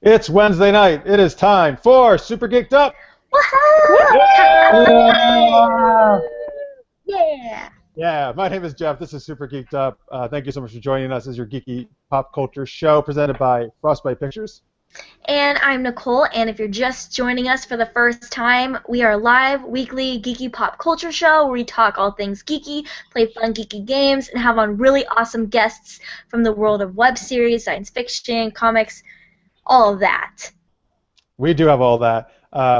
It's Wednesday night. It is time for Super Geeked Up. Yeah! Yeah! Yeah, my name is Jeff. This is Super Geeked Up. Thank you so much for joining us as your geeky pop culture show presented by Frostbite Pictures. And I'm Nicole, and if you're just joining us for the first time, we are a live, weekly geeky pop culture show where we talk all things geeky, play fun geeky games, and have on really awesome guests from the world of web series, science fiction, comics, all of that. We do have all that.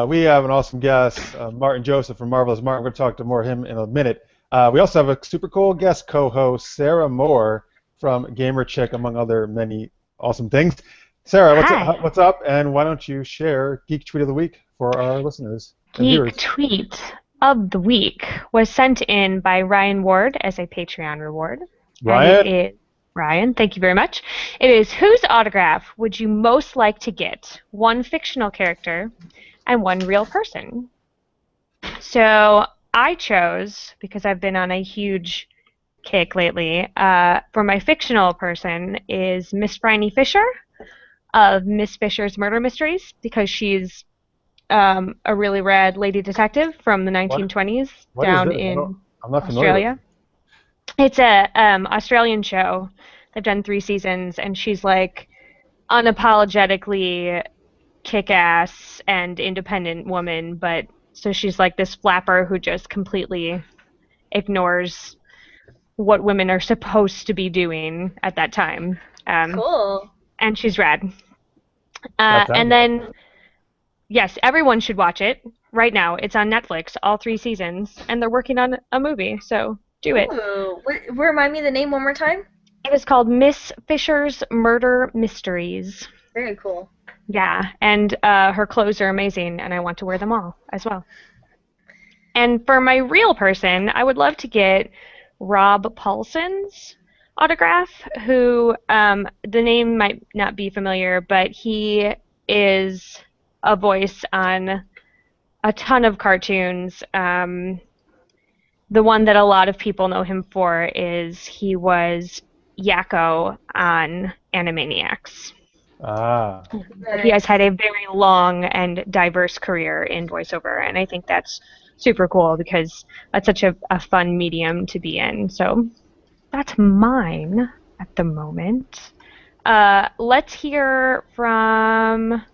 We have an awesome guest, Martin Joseph from Marvelous Martan. We're going to talk to more of him in a minute. We also have a super cool guest co-host, Sarah Moore from Gamer Chick, among other many awesome things. Sarah, what's up? And why don't you share Geek Tweet of the Week for our listeners and viewers? Geek Tweet of the Week was sent in by Ryan Ward as a Patreon reward. Ryan? Ryan, thank you very much. It is, whose autograph would you most like to get? One fictional character and one real person. So I chose, because I've been on a huge kick lately, for my fictional person is Miss Bryony Fisher of Miss Fisher's Murder Mysteries, because she's a really rad lady detective from the 1920s down in I'm not Australia. It's a Australian show. They've done 3 seasons, and she's like unapologetically kick-ass and independent woman, but so she's like this flapper who just completely ignores what women are supposed to be doing at that time. Cool. And she's rad. And then, yes, everyone should watch it right now. It's on Netflix, all 3 seasons, and they're working on a movie, so do it. Ooh. Remind me the name one more time? It was called Miss Fisher's Murder Mysteries. Very cool. Yeah, and her clothes are amazing, and I want to wear them all as well. And for my real person, I would love to get Rob Paulson's autograph, who the name might not be familiar, but he is a voice on a ton of cartoons. The one that a lot of people know him for is he was Yakko on Animaniacs. Ah. He has had a very long and diverse career in voiceover, and I think that's super cool because that's such a fun medium to be in. So that's mine at the moment. Let's hear from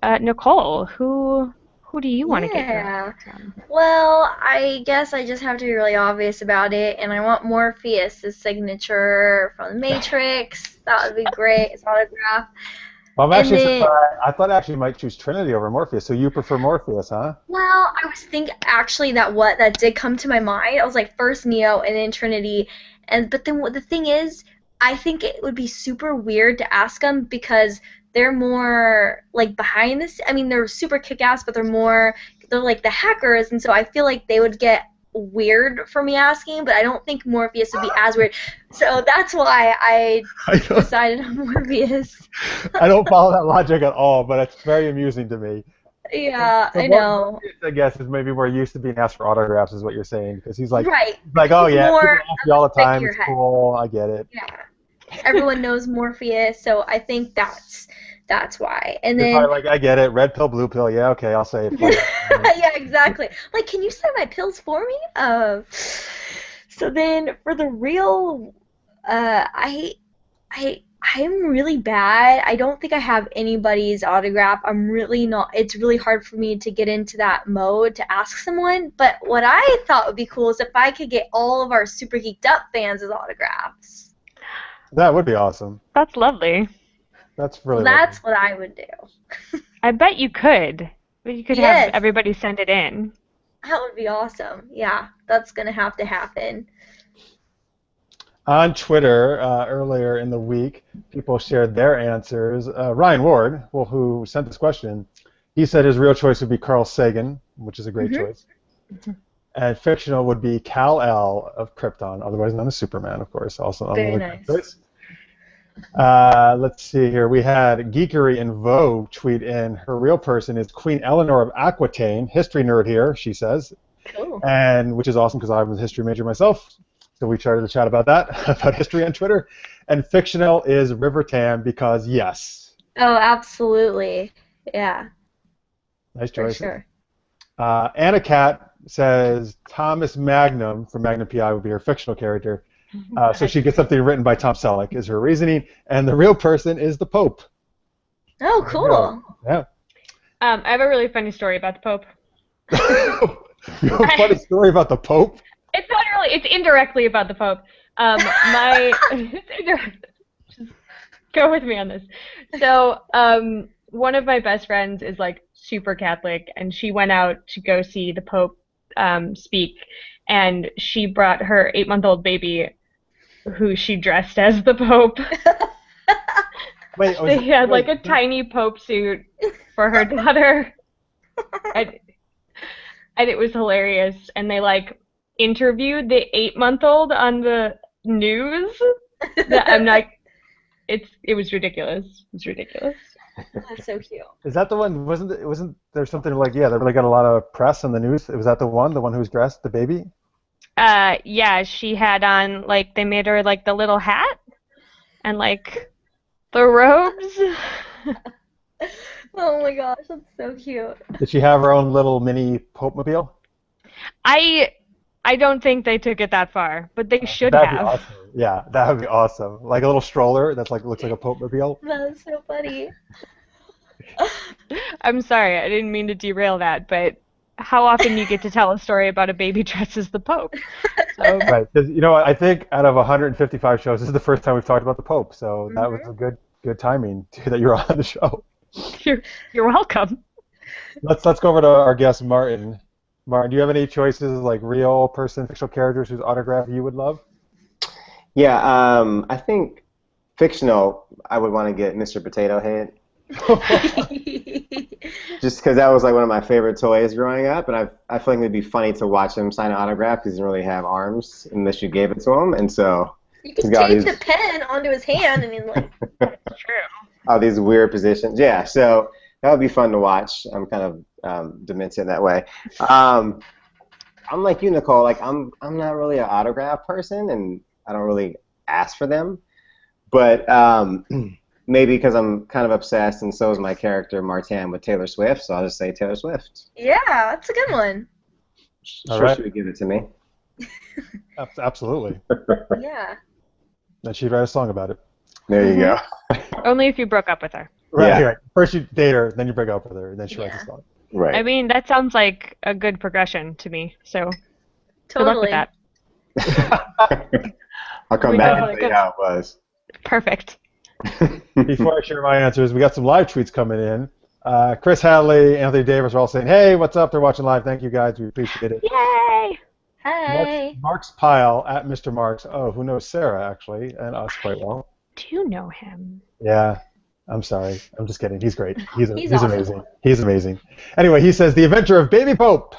Nicole. Who do you want to get from? Well, I guess I just have to be really obvious about it, and I want Morpheus' signature from The Matrix. That would be great. His autograph. Well, I'm actually surprised. I thought I actually might choose Trinity over Morpheus, so you prefer Morpheus, huh? Well, I was thinking actually that did come to my mind. I was like, first Neo and then Trinity, but then the thing is, I think it would be super weird to ask them because they're more like behind this. I mean, they're super kick-ass, but they're like the hackers, and so I feel like they would get weird for me asking, but I don't think Morpheus would be as weird. So that's why I decided on Morpheus. I don't follow that logic at all, but it's very amusing to me. Yeah, I know. Morpheus, I guess, is maybe more used to being asked for autographs, is what you're saying, because he's like, right. Oh yeah, people More ask you all the time. It's cool. I get it. Yeah. Everyone knows Morpheus, so I think that's why. And You're then probably like, I get it. Red pill, blue pill. Yeah, okay, I'll say it. For you. yeah, exactly. Like, can you sign my pills for me? So then for the real, I'm really bad. I don't think I have anybody's autograph. I'm really not. It's really hard for me to get into that mode to ask someone. But what I thought would be cool is if I could get all of our Super Geeked Up fans' autographs. That would be awesome. That's lovely. That's really. That's what I would do. I bet you could. You could have everybody send it in. That would be awesome. Yeah, that's gonna have to happen. On Twitter, earlier in the week, people shared their answers. Ryan Ward, who sent this question, he said his real choice would be Carl Sagan, which is a great choice. And fictional would be Kal-El of Krypton, otherwise known as Superman, of course. Also Very another nice. choice. Let's see here. We had Geekery in Vogue tweet in. Her real person is Queen Eleanor of Aquitaine. History nerd here, she says. Cool. And which is awesome because I was a history major myself. So we started to chat about that, about history on Twitter. And fictional is River Tam because, yes, Oh, absolutely. Yeah, Nice for choice. sure. Anna Cat says Thomas Magnum from Magnum PI would be her fictional character. So she gets something written by Tom Selleck is her reasoning, and the real person is the Pope. Oh, cool. Yeah. I have a really funny story about the Pope. You have a funny story about the Pope? It's not really. It's indirectly about the Pope. It's indirect. Just go with me on this. So, one of my best friends is like super Catholic, and she went out to go see the Pope speak, and she brought her 8-month-old baby, who she dressed as the Pope. Wait, They had like a tiny Pope suit for her daughter, and it was hilarious. And they like interviewed the 8-month-old on the news. I'm like, it was ridiculous. It was ridiculous. That's so cute. Is that the one? Wasn't there something like they really got a lot of press on the news? Was that the one who was dressed the baby? Yeah, she had on like they made her like the little hat and like the robes. Oh my gosh, that's so cute. Did she have her own little mini Pope mobile? I don't think they took it that far, but they should That'd have. be awesome. Yeah, that would be awesome. Like a little stroller that's like looks like a Pope mobile. That's so funny. I'm sorry, I didn't mean to derail that, but how often you get to tell a story about a baby dressed as the Pope? So, Right. 'Cause, I think out of 155 shows, this is the first time we've talked about the Pope. So that was a good timing that you were on the show. you're welcome. Let's go over to our guest Martin. Martin, do you have any choices like real person, fictional characters whose autograph you would love? Yeah, I think fictional. I would want to get Mr. Potato Head. Just because that was like one of my favorite toys growing up, and I feel like it'd be funny to watch him sign an autograph because he didn't really have arms unless you gave it to him, and so You could tape the pen onto his hand and then like. True. all these weird positions. Yeah, so that would be fun to watch. I'm kind of demented that way. I'm like you, Nicole. Like I'm not really an autograph person, and I don't really ask for them, but maybe because I'm kind of obsessed, and so is my character Martan with Taylor Swift, so I'll just say Taylor Swift. Yeah, that's a good one. Sure, she would give it to me. Absolutely. Yeah. And she'd write a song about it. There you go. Only if you broke up with her. Right. First you date her, then you break up with her, and then she writes a song. Right. I mean, that sounds like a good progression to me. So Totally. good luck with that. I'll come back and tell you how it was. Perfect. Before I share my answers, we got some live tweets coming in. Chris Hadley, Anthony Davis are all saying, "Hey, what's up?" They're watching live. Thank you guys. We appreciate it. Yay! Hey. Mark's Pile at Mr. Marks. Oh, who knows Sarah actually and us quite well. Do you know him? Yeah. I'm sorry. I'm just kidding. He's great. He's awesome. amazing. He's amazing. Anyway, he says The Adventure of Baby Pope.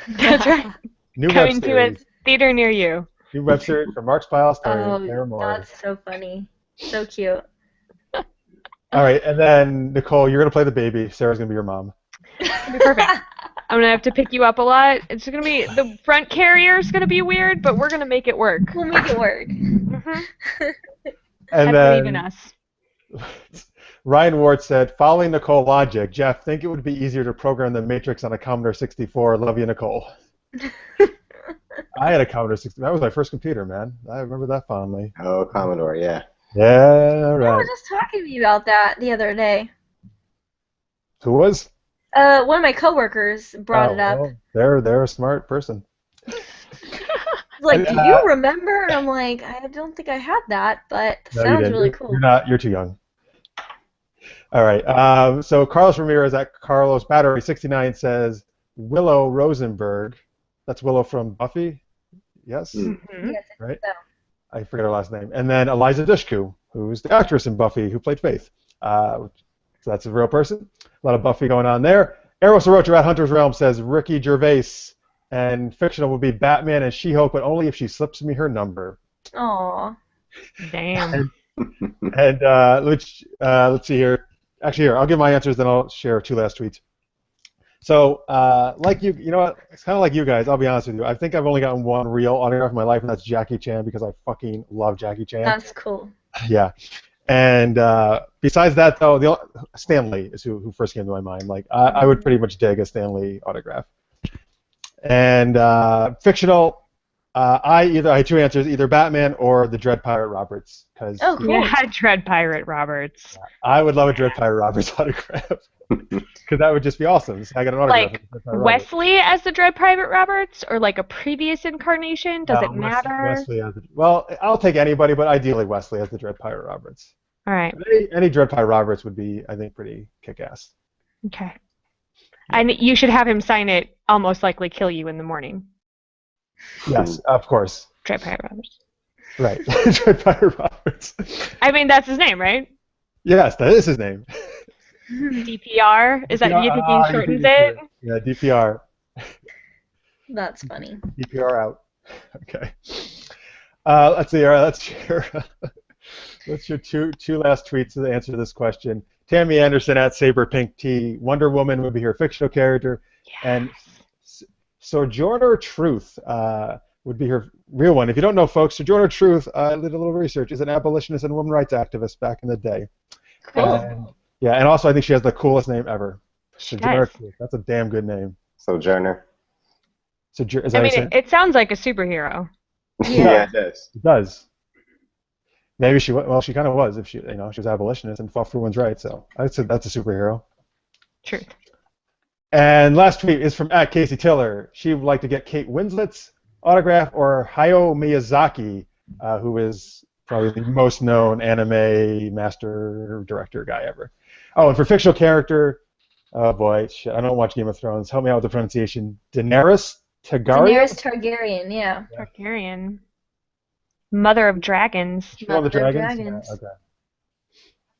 That's right. New web Coming to series. a theater near you. New web series from Mark's Pile starring Sarah Moore. That's so funny. So cute. All right, and then Nicole, you're gonna play the baby. Sarah's gonna be your mom. It'll be perfect. I'm gonna have to pick you up a lot. It's gonna be the front carrier's gonna be weird, but we're gonna make it work. We'll make it work. And I believe in us. Ryan Ward said, following Nicole logic, Jeff, think it would be easier to program the Matrix on a Commodore 64. Love you, Nicole. I had a Commodore 64. That was my first computer, man. I remember that fondly. Oh, Commodore, yeah. Yeah, I right. was just talking to you about that the other day. Who was? One of my coworkers brought it up. Well, they're a smart person. Like, do you remember? And I'm like, I don't think I had that, but No, you sounds didn't. really cool. You're too young. All right. So Carlos Ramirez at Carlos Battery 69 says Willow Rosenberg. That's Willow from Buffy. Yes. Mm-hmm. Yes, Right. so. I forget her last name. And then Eliza Dushku, who's the actress in Buffy who played Faith. So that's a real person. A lot of Buffy going on there. Eros Orocho at Hunter's Realm says Ricky Gervais. And fictional would be Batman and She-Hulk, but only if she slips me her number. Aw. Damn. And let's see here. Actually, here, I'll give my answers, then I'll share two last tweets. So, like you know what? It's kind of like you guys. I'll be honest with you. I think I've only gotten one real autograph in my life, and that's Jackie Chan because I fucking love Jackie Chan. That's cool. Yeah. And besides that, though, Stan Lee is who first came to my mind. Like I would pretty much dig a Stan Lee autograph. And fictional, I had two answers: either Batman or the Dread Pirate Roberts. Cause Oh, cool. Yeah, Dread Pirate Roberts. I would love a Dread Pirate Roberts autograph. Because that would just be awesome. I got an autograph. Like Wesley as the Dread Pirate Roberts, or like a previous incarnation? Does it matter? Wesley as well, I'll take anybody, but ideally Wesley as the Dread Pirate Roberts. All right. Any Dread Pirate Roberts would be, I think, pretty kick-ass. Okay. And you should have him sign it, "I'll most likely kill you in the morning." Yes, of course. Dread Pirate Roberts. Right. Dread Pirate Roberts. I mean, that's his name, right? Yes, that is his name. DPR? Is that you think he shortens it? Yeah, DPR. That's funny. DPR out. Okay. Let's see. All right, let's share. What's your two last tweets to answer this question? Tammy Anderson at Saber Pink T. Wonder Woman would be her fictional character, and Sojourner Truth would be her real one. If you don't know, folks, Sojourner Truth, I did a little research, is an abolitionist and women's rights activist back in the day. Cool. And also I think she has the coolest name ever. She Sojourner does. Truth. That's a damn good name. Sojourner. Is I that mean, it sounds like a superhero. Yeah, it does. It does. Maybe she kind of was if she was abolitionist and fought for women's rights. So I'd say that's a superhero. Truth. And last tweet is from @Casey Tiller. She would like to get Kate Winslet's autograph or Hayao Miyazaki, who is probably the most known anime master director guy ever. Oh, and for fictional character, oh boy, shit, I don't watch Game of Thrones. Help me out with the pronunciation. Daenerys Targaryen? Daenerys Targaryen, yeah. Targaryen. Mother of Dragons. Mother of Dragons? Dragons. Yeah, okay.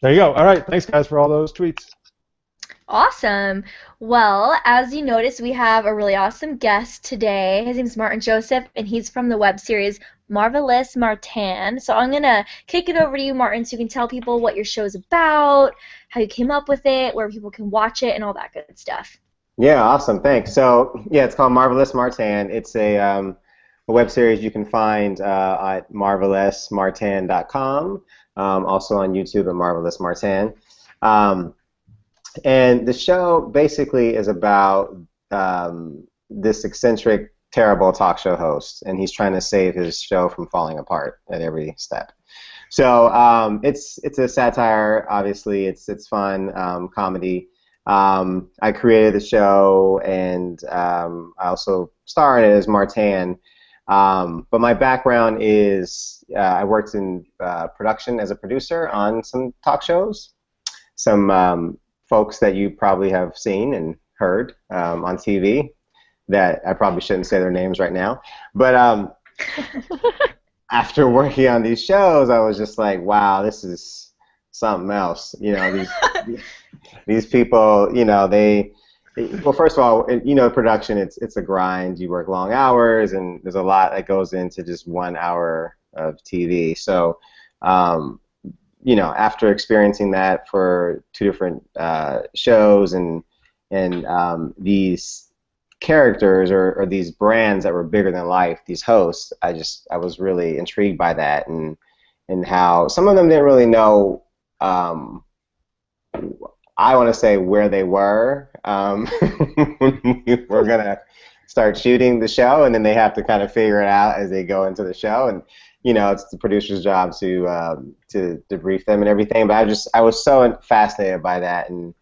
There you go. All right, thanks guys for all those tweets. Awesome. Well, as you noticed, we have a really awesome guest today. His name's Martin Joseph, and he's from the web series Marvelous Martan. So I'm going to kick it over to you, Martin, so you can tell people what your show's about, how you came up with it, where people can watch it, and all that good stuff. Yeah, awesome. Thanks. So, yeah, it's called Marvelous Martan. It's a web series you can find at marvellousmartan.com, also on YouTube at Marvelous Martan. And the show basically is about this eccentric, terrible talk show host, and he's trying to save his show from falling apart at every step. So it's a satire, obviously. It's fun, comedy. I created the show, and I also star in it as Martan. But my background is I worked in production as a producer on some talk shows. Some folks that you probably have seen and heard on TV that I probably shouldn't say their names right now. But after working on these shows, I was just like, wow, this is something else. You know, these people, you know, well, first of all, you know, production, it's a grind. You work long hours, and there's a lot that goes into just 1 hour of TV. So, you know, after experiencing that for 2 different shows and these characters or these brands that were bigger than life, these hosts, I was really intrigued by that and how some of them didn't really know. I want to say where they were when we were gonna start shooting the show, and then they have to kind of figure it out as they go into the show. And you know, it's the producer's job to debrief them and everything. But I was so fascinated by that and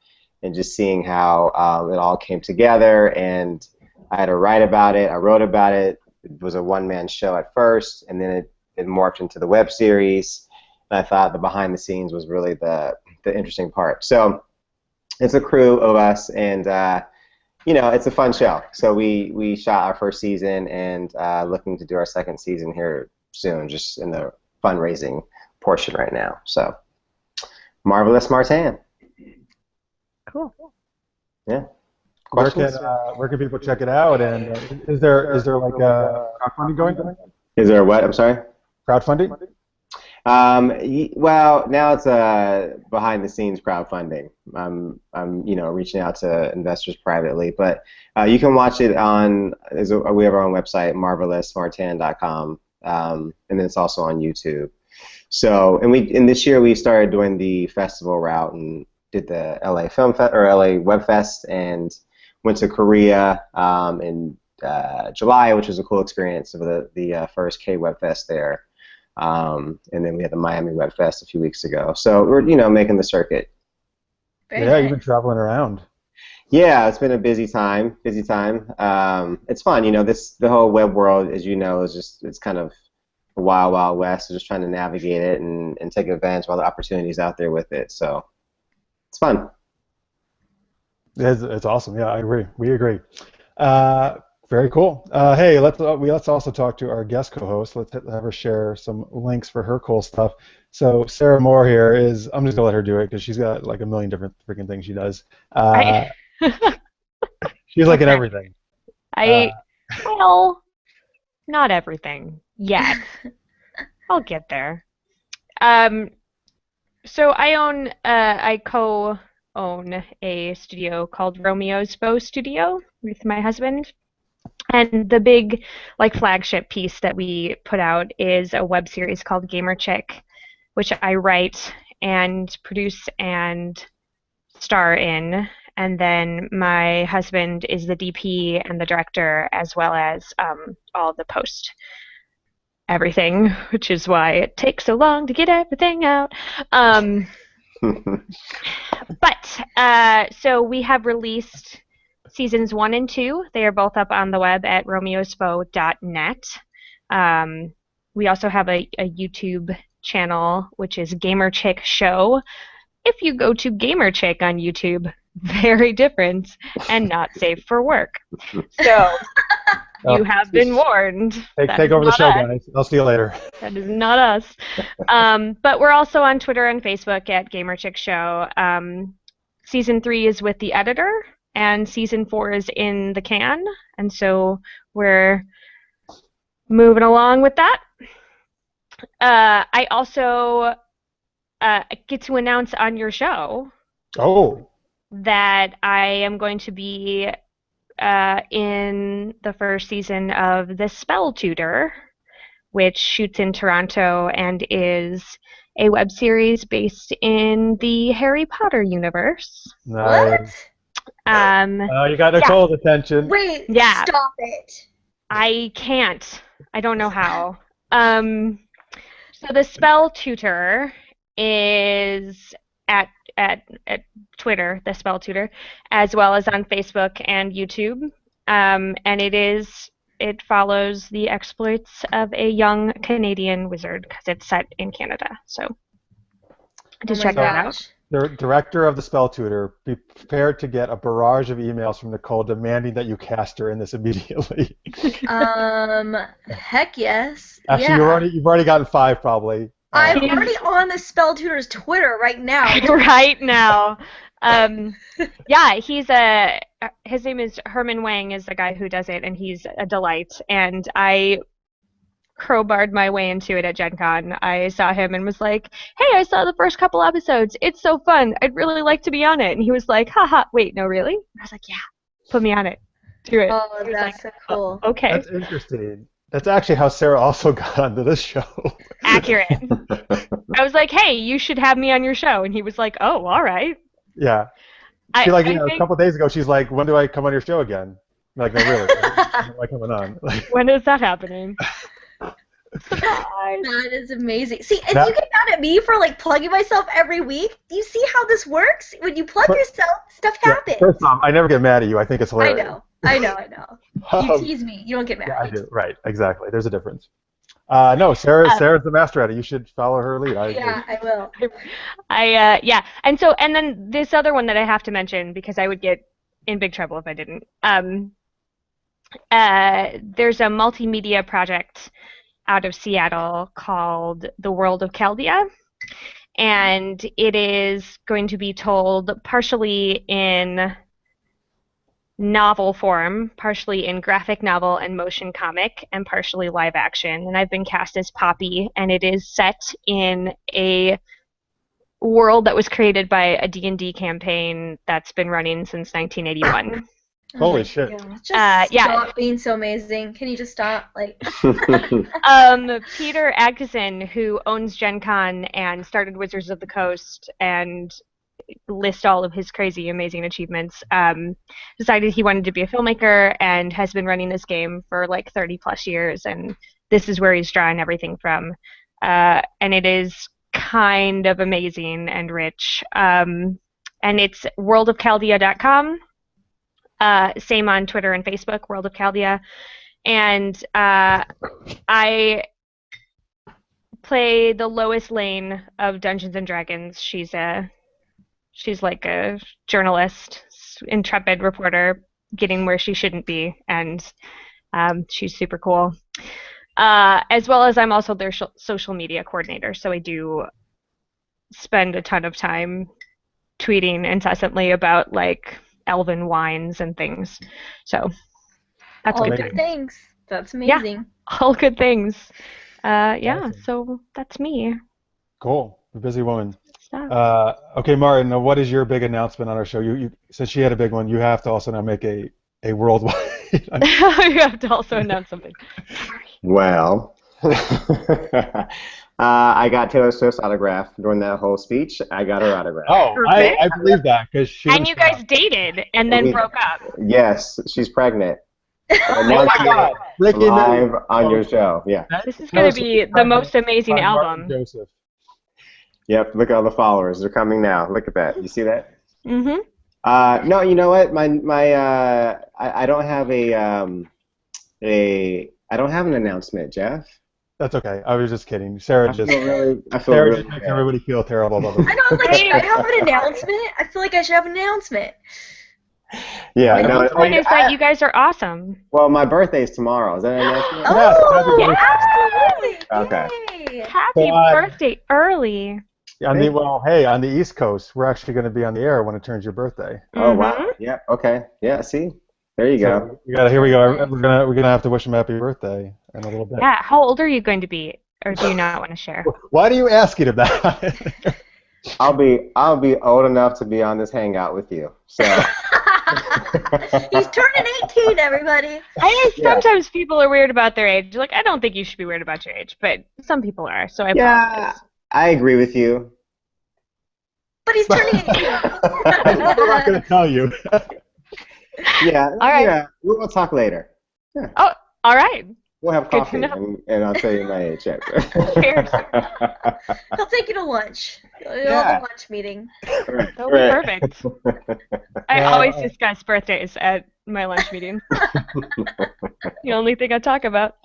just seeing how it all came together. And I had to write about it. I wrote about it. It was a one-man show at first, and then it morphed into the web series. And I thought the behind the scenes was really the interesting part. So it's a crew of us, and you know, it's a fun show. So we shot our first season and looking to do our second season here soon, just in the fundraising portion right now. So Marvelous Martan. Cool. Yeah. Where can people check it out? And is there like crowdfunding going on? Is there what? I'm sorry? Crowdfunding? Well, now it's behind the scenes crowdfunding. I'm you know, reaching out to investors privately, but you can watch it on. We have our own website, marvellousmartan.com, and then it's also on YouTube. So, and this year we started doing the festival route and did the LA LA Web Fest and went to Korea in July, which was a cool experience of the first K Web Fest there. And then we had the Miami Web Fest a few weeks ago. So we're making the circuit. Very Yeah, nice. you've been traveling around. Yeah, it's been a busy time. It's fun, the whole web world, as you know, it's kind of a wild, wild west. So just trying to navigate it and take advantage of all the opportunities out there with it. So it's fun. It's awesome. Yeah, I agree. We agree. Very cool. Hey, let's also talk to our guest co-host. Let's have her share some links for her cool stuff. So Sarah Moore here is. I'm just gonna let her do it because she's got like a million different freaking things she does. She's like in everything. Well, not everything yet. I'll get there. So I co-own a studio called Romeo's Bow Studio with my husband. And the big flagship piece that we put out is a web series called Gamer Chick, which I write and produce and star in. And then my husband is the DP and the director, as well as all the post everything, which is why it takes so long to get everything out. So we have released seasons 1 and 2. They are both up on the web at romeosbow.net. We also have a YouTube channel, which is Gamer Chick Show. If you go to Gamer Chick on YouTube, very different and not safe for work. So you have been warned. Take over the show, us. guys. I'll see you later. That is not us. But we're also on Twitter and Facebook at Gamer Chick Show. Season 3 is with the editor, and season 4 is in the can, and so we're moving along with that. I also get to announce on your show that I am going to be in the first season of The Spell Tutor, which shoots in Toronto and is a web series based in the Harry Potter universe. Nice. What? You got Nicole's attention. Wait, Yeah. stop it. I can't. I don't know how. So the Spell Tutor is at Twitter, the Spell Tutor, as well as on Facebook and YouTube. And it follows the exploits of a young Canadian wizard because it's set in Canada. So just check that out. The director of the Spell Tutor, be prepared to get a barrage of emails from Nicole demanding that you cast her in this immediately. Heck yes. Actually, yeah. you've already gotten 5 probably. I'm already on the Spell Tutor's Twitter right now. Right now. Yeah, his name is Herman Wang is the guy who does it, and he's a delight. And I crowbarred my way into it at Gen Con. I saw him and was like, hey, I saw the first couple episodes. It's so fun. I'd really like to be on it. And he was like, haha, wait, no, really? And I was like, yeah, put me on it. Do it. Oh, that's so cool. Okay. That's interesting. That's actually how Sarah also got onto this show. Accurate. I was like, hey, you should have me on your show. And he was like, oh, all right. Yeah. She a couple of days ago, she's like, when do I come on your show again? I'm like, no, really. When am I coming on? When is that happening? Surprise. That is amazing. See, and you get mad at me for plugging myself every week. Do you see how this works? When you plug yourself, stuff happens. First off, I never get mad at you. I think it's hilarious. I know. You tease me. You don't get mad. Yeah, I do. Right, exactly. There's a difference. No, Sarah's the master at it. You should follow her lead. I will. Yeah. And then this other one that I have to mention because I would get in big trouble if I didn't. There's a multimedia project out of Seattle called The World of Chaldea, and it is going to be told partially in novel form, partially in graphic novel and motion comic, and partially live action. And I've been cast as Poppy, and it is set in a world that was created by a D&D campaign that's been running since 1981. Holy shit. Just stop being so amazing. Can you just stop? Like. Peter Adkison, who owns Gen Con and started Wizards of the Coast and lists all of his crazy, amazing achievements, decided he wanted to be a filmmaker and has been running this game for like 30 plus years, and this is where he's drawing everything from. And it is kind of amazing and rich. And it's worldofchaldea.com. Same on Twitter and Facebook, World of Chaldea. And I play the Lois Lane of Dungeons and Dragons. She's like a journalist, intrepid reporter, getting where she shouldn't be, and she's super cool. As well as I'm also their social media coordinator, so I do spend a ton of time tweeting incessantly about like elven wines and things. So that's all good good things. That's amazing. Yeah, all good things. Yeah, Awesome. so that's me. Cool. A busy woman. Stuff. Okay, Martin, now what is your big announcement on our show? You since she had a big one, you have to also now make a worldwide. You have to also announce something. Well, I got Taylor Swift's autograph during that whole speech. I got her autograph. Oh, I believe that because she. And you guys dated and then broke up. Yes, she's pregnant. Oh my God! Breaking live on your show. Yeah. This is going to be the most amazing album. Joseph. Yep. Look at all the followers. They're coming now. Look at that. You see that? Mm-hmm. No, you know what? I don't have I don't have an announcement, Jeff. That's okay. I was just kidding. Sarah just makes everybody feel terrible about it. I know. I'm like, I have an announcement. I feel like I should have an announcement. Yeah, The point is that you guys are awesome. Well, my birthday's tomorrow. Is that an announcement? Oh, Yes, absolutely! Okay. Happy birthday early. Hey, on the East Coast, we're actually going to be on the air when it turns your birthday. Oh wow. Yeah. Okay. Yeah. See, there you go. So here we go. We're gonna have to wish him happy birthday in a little bit. Yeah. How old are you going to be, or do you not want to share? Why do you ask him that? I'll be old enough to be on this hangout with you. So. He's turning 18, everybody. I know sometimes people are weird about their age. Like, I don't think you should be weird about your age, but some people are. So I apologize. I agree with you. But he's turning 18. I'm not going to tell you. Yeah. All right. Yeah. We'll talk later. Yeah. Oh, all right. We'll have Good coffee, to know. and I'll tell you my age. Cheers. He'll take you to lunch. You'll have a lunch meeting. That'll be perfect. I always discuss birthdays at my lunch meeting. The only thing I talk about.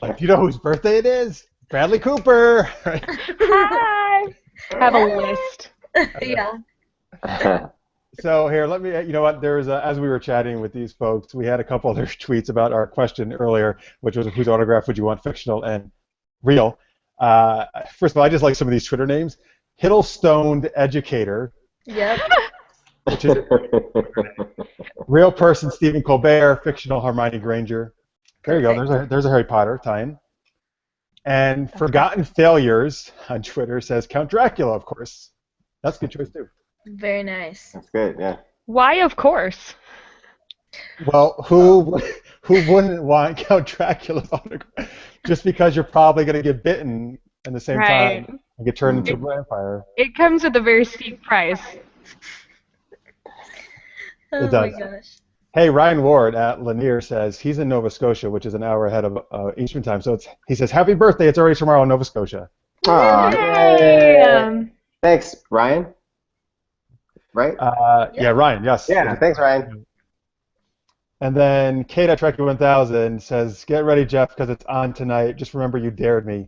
Like, you know whose birthday it is? Bradley Cooper. Hi. I have a list. Yeah. So here, let me. You know what? There was as we were chatting with these folks, we had a couple other tweets about our question earlier, which was whose autograph would you want, fictional and real? First of all, I just like some of these Twitter names. Hiddlestoned Educator. Yep. Which is real person Stephen Colbert, fictional Hermione Granger. There you go. There's a Harry Potter tie-in. And Forgotten Failures on Twitter says Count Dracula, of course. That's a good choice too. Very nice. That's good. Yeah. Why, of course? Well, who wouldn't want Count Dracula's autograph? Just because you're probably going to get bitten in the same time and get turned into a vampire. It comes with a very steep price. Oh It does. my gosh. Hey, Ryan Ward at Lanier says he's in Nova Scotia, which is an hour ahead of Eastern time. So he says, happy birthday. It's already tomorrow in Nova Scotia. Yay! Thanks, Ryan. Right? Yeah, Ryan, yes. Yeah, thanks, Ryan. And then Kate at Trekkie 1000 says, get ready, Jeff, because it's on tonight. Just remember you dared me.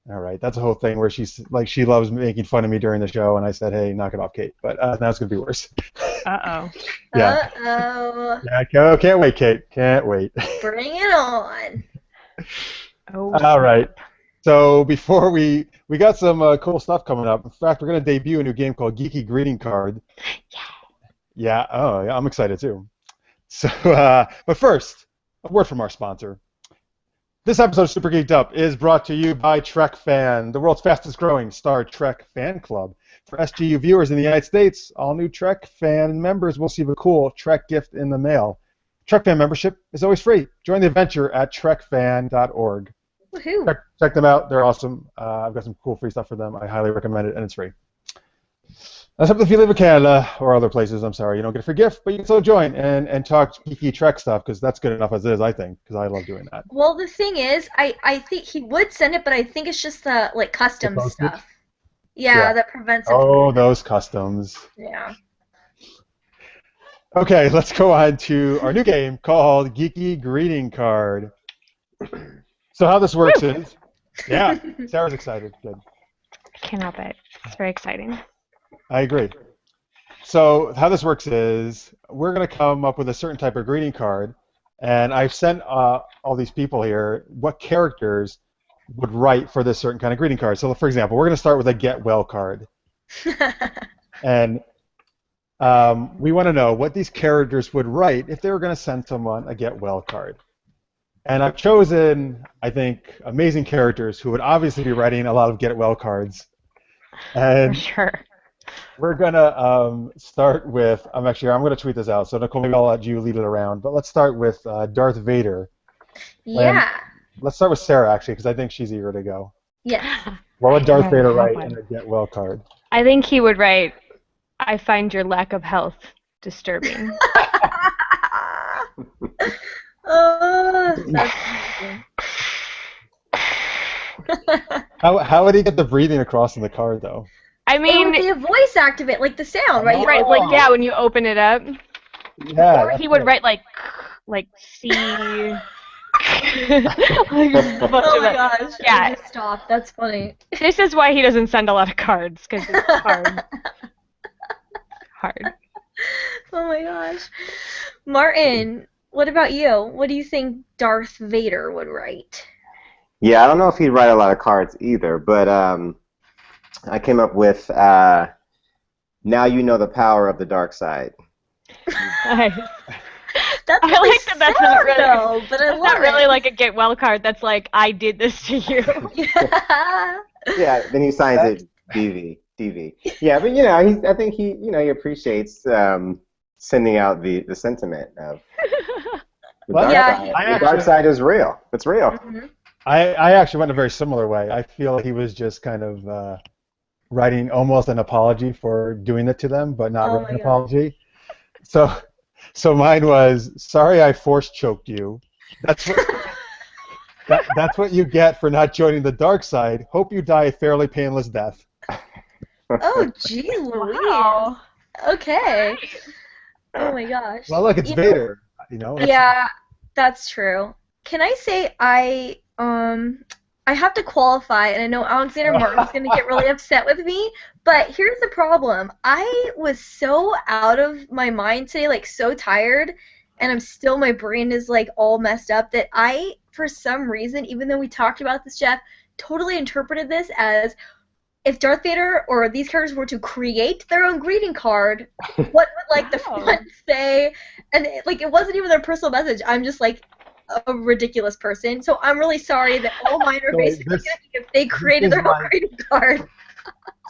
All right, that's a whole thing where she's like, she loves making fun of me during the show, and I said, hey, knock it off, Kate. But now it's going to be worse. Uh-oh. Yeah. Uh-oh. Yeah, can't wait, Kate. Can't wait. Bring it on. Oh. All right. So before we got some cool stuff coming up. In fact, we're going to debut a new game called Geeky Greeting Card. Yeah. Oh, yeah. I'm excited too. So, but first, a word from our sponsor. This episode of Super Geeked Up is brought to you by Trek Fan, the world's fastest growing Star Trek fan club. For SGU viewers in the United States, all new Trek Fan members will receive a cool Trek gift in the mail. Trek Fan membership is always free. Join the adventure at trekfan.org. Woohoo! Check them out. They're awesome. I've got some cool free stuff for them. I highly recommend it, and it's free. Except if you live in Canada or other places, I'm sorry, you don't get a free gift, but you can still join and talk geeky Trek stuff, because that's good enough as it is, I think, because I love doing that. Well, the thing is, I think he would send it, but I think it's just the custom stuff. Yeah, that prevents it. Oh, those customs. Yeah. Okay, let's go on to our new game called Geeky Greeting Card. So how this works is, yeah, Sarah's excited. Good. I can't help it. It's very exciting. I agree. So how this works is we're going to come up with a certain type of greeting card, and I've sent all these people here what characters would write for this certain kind of greeting card. So, for example, we're going to start with a get well card. And we want to know what these characters would write if they were going to send someone a get well card. And I've chosen, I think, amazing characters who would obviously be writing a lot of get well cards. And For sure. we're going to start with, I'm going to tweet this out, so Nicole, maybe I'll let you lead it around. But let's start with Darth Vader. Yeah. Let's start with Sarah, actually, because I think she's eager to go. Yes. What would Darth Vader write one. in a get well card? I think he would write, I find your lack of health disturbing. Oh, that's amazing. How would he get the breathing across in the card, though? I It would mean, be a voice activate, like the sound, right? right, like, yeah, when you open it up. Yeah. Or he would write, like C. like, a bunch Oh of my it. gosh. Yeah. Just stop. That's funny. This is why he doesn't send a lot of cards, because it's hard. Hard. Oh my gosh. Martin, what about you? What do you think Darth Vader would write? Yeah, I don't know if he'd write a lot of cards either, but I came up with now you know the power of the dark side. Nice. That's I really like that that's sad, not really, though, but I that's love not really it. like a get well card. That's like, I did this to you. Yeah. Yeah, then he signs it DV. Yeah, but I think he appreciates sending out the sentiment of the Well, dark yeah, side. The dark side is real. It's real. Mhm. I actually went a very similar way. I feel he was just kind of writing almost an apology for doing it to them, but not Oh really my an God. apology. So mine was, sorry I force choked you. That's what you get for not joining the dark side. Hope you die a fairly painless death. Oh, geez Louise. Wow. Okay. Oh my gosh. Well, look, it's You know- Vader. That's- Yeah, that's true. Can I say I have to qualify, and I know Alexander Martin's going to get really upset with me, but here's the problem. I was so out of my mind today, like so tired, and my brain is like all messed up that I, for some reason, even though we talked about this, Jeff, totally interpreted this as if Darth Vader or these characters were to create their own greeting card, what would like the Wow. front say? And it wasn't even their personal message. I'm just like a ridiculous person. So I'm really sorry that all mine are So wait, basically this- gonna be if they created is their own my- greeting card.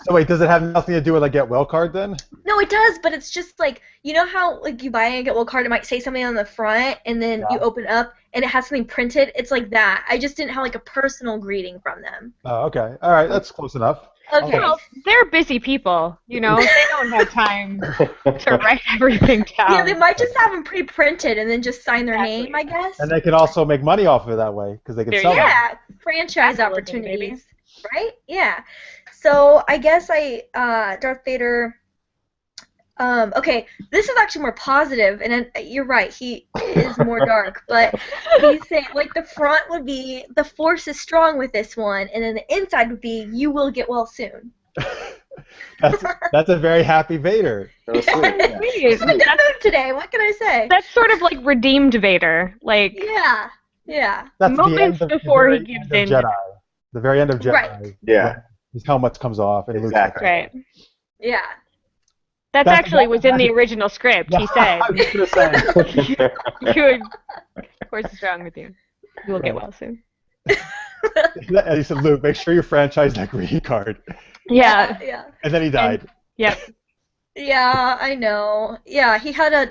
So wait, does it have nothing to do with a get well card then? No, it does, but it's just like, you know how like you buy a get well card, it might say something on the front, and then you open it up and it has something printed. It's like that. I just didn't have like a personal greeting from them. Oh, okay. All right, that's close enough. Okay. Well, they're busy people, They don't have time to write everything down. Yeah, they might just have them pre-printed and then just sign their Exactly. name, I guess. And they can also make money off of it that way, because they can There sell you them. Yeah, franchise That's a living, opportunities, right? Yeah. So I guess Darth Vader. Okay, this is actually more positive, and you're right. He is more dark, but he's saying like the front would be the force is strong with this one, and then the inside would be you will get well soon. That's a very happy Vader. So sweet. Yeah. Please. I'm in good mood today. What can I say? That's sort of like redeemed Vader. Like, Yeah. Yeah. That's Moments the before he very gives end of in. Jedi. The very end of Jedi. Right. Yeah. His helmet comes off. And Exactly. right. Yeah. That That's- actually was in the original script. He said, I was just gonna say. "You would, of course, is wrong with you. You will get well soon." And he said, Luke, make sure you franchise that greeting card. Yeah. Yeah. And then he died. Yep. Yeah, I know. Yeah, he had a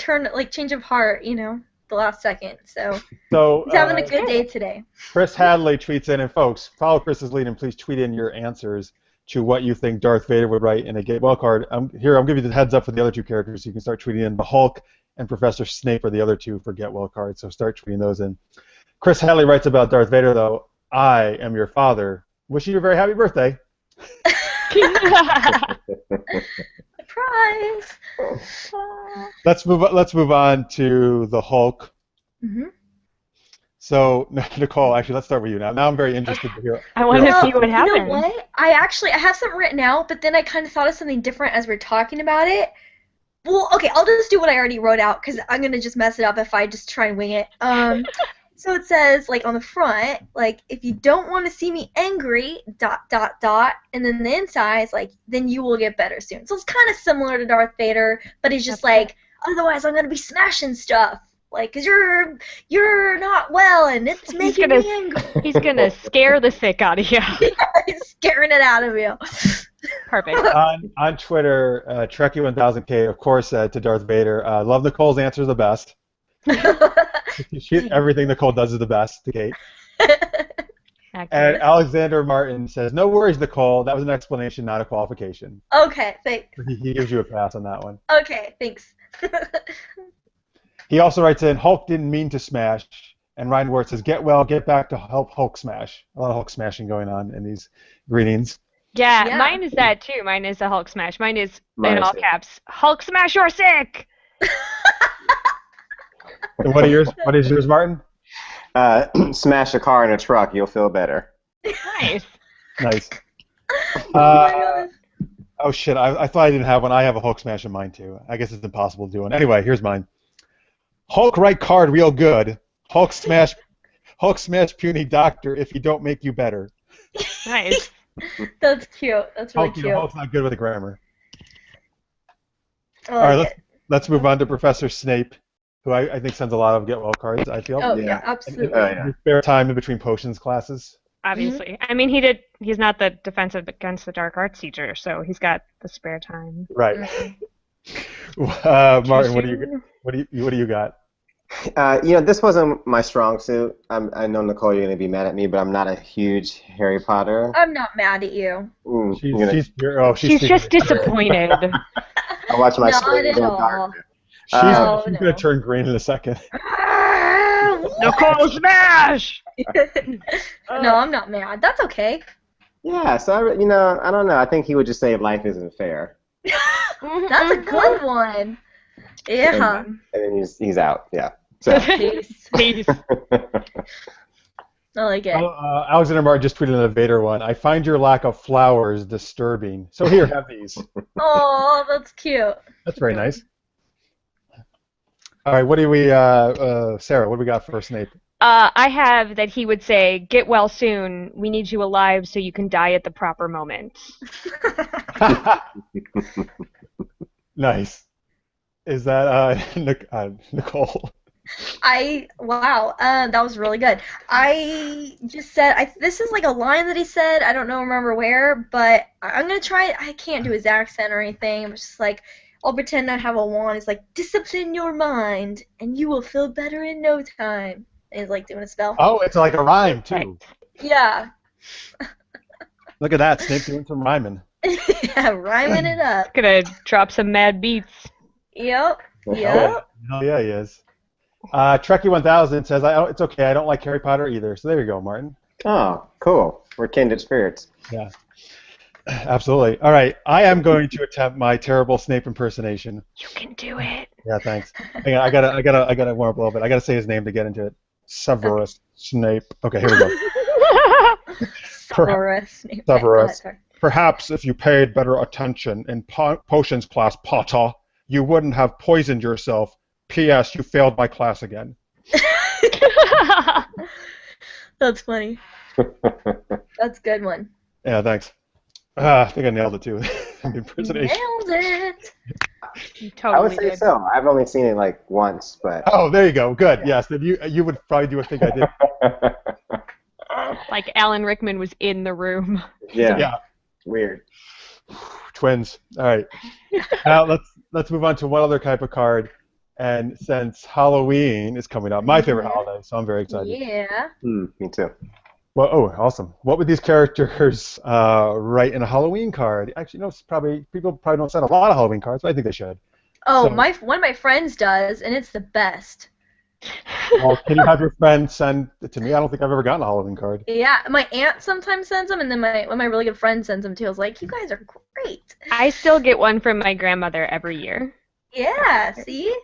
change of heart, the last second. So he's having a good day today. Chris Hadley tweets in, and folks, follow Chris's lead and please tweet in your answers to what you think Darth Vader would write in a Get Well card. I'll give you the heads up for the other two characters, so you can start tweeting in. The Hulk and Professor Snape are the other two for Get Well cards, so start tweeting those in. Chris Hadley writes about Darth Vader, though. I am your father. Wishing you a very happy birthday. Surprise! Let's move on to the Hulk. Mm-hmm. So, Nicole, actually, let's start with you now. Now I'm very interested to hear. I want to see what happens. You know what? I have something written out, but then I kind of thought of something different as we're talking about it. Well, okay, I'll just do what I already wrote out because I'm gonna just mess it up if I just try and wing it. So it says, on the front, if you don't want to see me angry, ... and then the inside is then you will get better soon. So it's kind of similar to Darth Vader, but he's just otherwise I'm gonna be smashing stuff. Because you're not well, and it's making me angry. He's gonna scare the sick out of you. Yeah, he's scaring it out of you. Perfect. On Twitter, Trekkie1000K, of course, said to Darth Vader, love Nicole's answer the best. Everything Nicole does is the best to Kate. And Alexander Martin says, no worries, Nicole. That was an explanation, not a qualification. Okay, thanks. He gives you a pass on that one. Okay, thanks. He also writes in, Hulk didn't mean to smash. And Ryan Ward says, get well, get back to help Hulk smash. A lot of Hulk smashing going on in these greetings. Yeah, mine is that too. Mine is a Hulk smash. Mine is in all caps. Hulk smash, you're sick! And what is yours, Martin? Smash a car in a truck, you'll feel better. Nice. Nice. Oh my God. Oh shit, I thought I didn't have one. I have a Hulk smash in mine too. I guess it's impossible to do one. Anyway, here's mine. Hulk write card real good. Hulk smash puny doctor if he don't make you better. Nice. That's cute. That's really cute. Hulk's not good with the grammar. All right, let's move on to Professor Snape, who I think sends a lot of Get Well cards, I feel. Oh, yeah, absolutely. Spare time in between potions classes. Obviously. Mm-hmm. I mean, he's not the defensive against the dark arts teacher, so he's got the spare time. Right. Mm-hmm. Martin, what do you got? This wasn't my strong suit. I know, Nicole, you're going to be mad at me, but I'm not a huge Harry Potter. I'm not mad at you. She's just disappointed. I'll watch my Not screen. at all. She's going to turn green in a second. Nicole smash! No, I'm not mad. That's okay. Yeah, so I don't know. I think he would just say life isn't fair. That's a good one. Yeah. And then he's out. Yeah. So. Peace. I like it. Alexander Martin just tweeted a Vader one. I find your lack of flowers disturbing. So here, have these. Oh, that's cute. That's very nice. All right, what do we, Sarah? What do we got for Snape? I have that he would say, "Get well soon. We need you alive so you can die at the proper moment." Nice. Is that Nicole? Wow, that was really good. I just said, this is a line that he said, I don't remember where, but I'm going to try it. I can't do his accent or anything. I'm just I'll pretend I have a wand. It's discipline your mind, and you will feel better in no time. And he's doing a spell. Oh, it's like a rhyme, too. Yeah. Look at that, Snape doing some rhyming. Yeah, rhyming it up. Gonna drop some mad beats. Yep. Oh, yeah, he is. Trekkie1000 says, it's okay, I don't like Harry Potter either. So there you go, Martin. Oh, cool. We're kindred spirits. Yeah. Absolutely. All right, I am going to attempt my terrible Snape impersonation. You can do it. Yeah, thanks. Hang on, I gotta warm up a little bit. I gotta say his name to get into it. Severus Snape. Okay, here we go. Severus Snape. Severus. Perhaps if you paid better attention in potions class, Potter, you wouldn't have poisoned yourself. P.S. You failed my class again. That's funny. That's a good one. Yeah, thanks. I think I nailed it too. Impersonation. Nailed it. You totally I would say did. so. I've only seen it once, but. Oh, there you go. Good. Yes, then you would probably do a thing I did. Like Alan Rickman was in the room. Yeah. Weird. Twins. All right. Now let's move on to one other type of card. And since Halloween is coming up, my favorite holiday, so I'm very excited. Yeah. Me too. Well, oh, awesome. What would these characters write in a Halloween card? Actually, people probably don't send a lot of Halloween cards, but I think they should. Oh, So- one of my friends does, and it's the best. Well, can you have your friend send it to me? I don't think I've ever gotten a Halloween card. Yeah, my aunt sometimes sends them, and then one of my really good friends sends them too. I was like, you guys are great. I still get one from my grandmother every year. Yeah, see?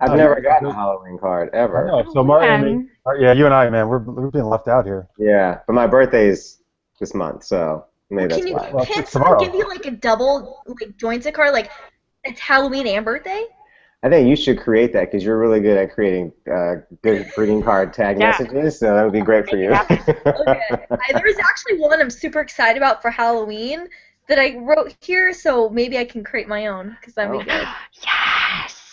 I've never gotten a Halloween card ever. Oh, so Martin, yeah, you and I, man, we're being left out here. Yeah, but my birthday's this month, so maybe that's why. Well, Can't it's someone tomorrow. give you like a double jointed card, like it's Halloween and birthday? I think you should create that because you're really good at creating good greeting card tag messages, so that would be great for you. Okay. There's actually one I'm super excited about for Halloween that I wrote here, so maybe I can create my own because that'd be good. Yes.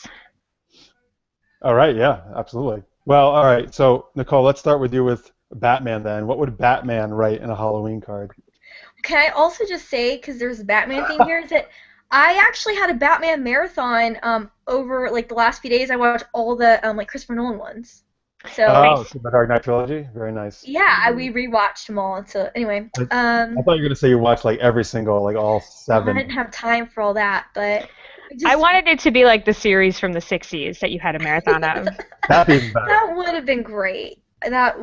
All right, yeah, absolutely. Well, all right, so Nicole, let's start with you with Batman then. What would Batman write in a Halloween card? Can I also just say, because there's a Batman theme here, that I actually had a Batman marathon over like the last few days. I watched all the like Christopher Nolan ones. So the Dark Knight trilogy, very nice. yeah, we rewatched them all. So anyway, I thought you were gonna say you watched like every single, like all 7. I didn't have time for all that, but I wanted it to be like the series from the 60s that you had a marathon of. That'd be even better. that would have been great.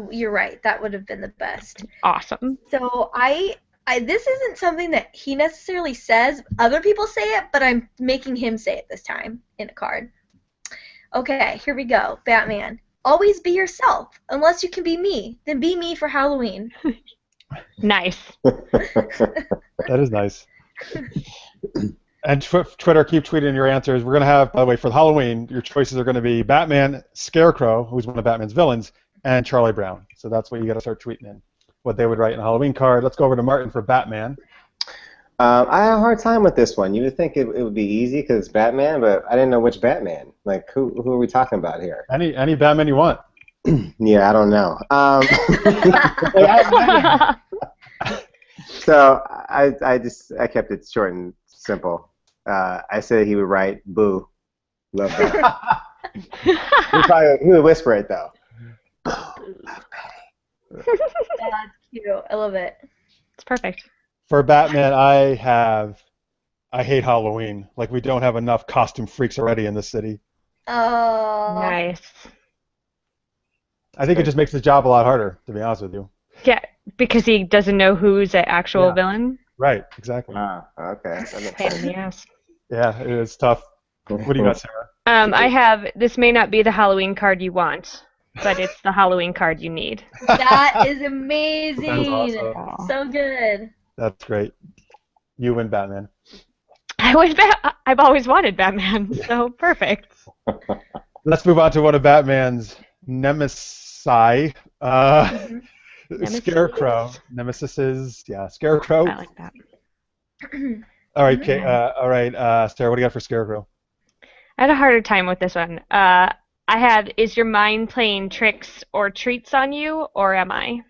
You're right. That would have been the best. Awesome. So I this isn't something that he necessarily says. Other people say it, but I'm making him say it this time in a card. Okay, here we go. Batman. Always be yourself. Unless you can be me, then be me for Halloween. Nice. That is nice. And Twitter, keep tweeting your answers. We're going to have, by the way, for Halloween, your choices are going to be Batman, Scarecrow, who's one of Batman's villains, and Charlie Brown. So that's what you got to start tweeting in, what they would write in a Halloween card. Let's go over to Martin for Batman. I had a hard time with this one. You would think it would be easy because it's Batman, but I didn't know which Batman. Like, who are we talking about here? Any Batman you want. Yeah, I don't know. So I kept it short and simple. I said he would write "Boo." Love that. he would whisper it though. Boo, love Betty. That's cute. I love it. It's perfect. For Batman, I hate Halloween. Like, we don't have enough costume freaks already in the city. Oh. Nice. I think it just makes the job a lot harder, to be honest with you. Yeah, because he doesn't know who's the actual villain. Right, exactly. Okay. That makes Pain in sense. the ass. Yeah, it is tough. What do you got, Sarah? I have, this may not be the Halloween card you want, but it's the Halloween card you need. That is amazing. That is awesome. So good. That's great. You win Batman. I've always wanted Batman, so perfect. Let's move on to one of Batman's nemesis. Scarecrow. Nemesis. Yeah, Scarecrow. I like that. All right, Kate, Sarah, what do you got for Scarecrow? I had a harder time with this one. I have, is your mind playing tricks or treats on you, or am I?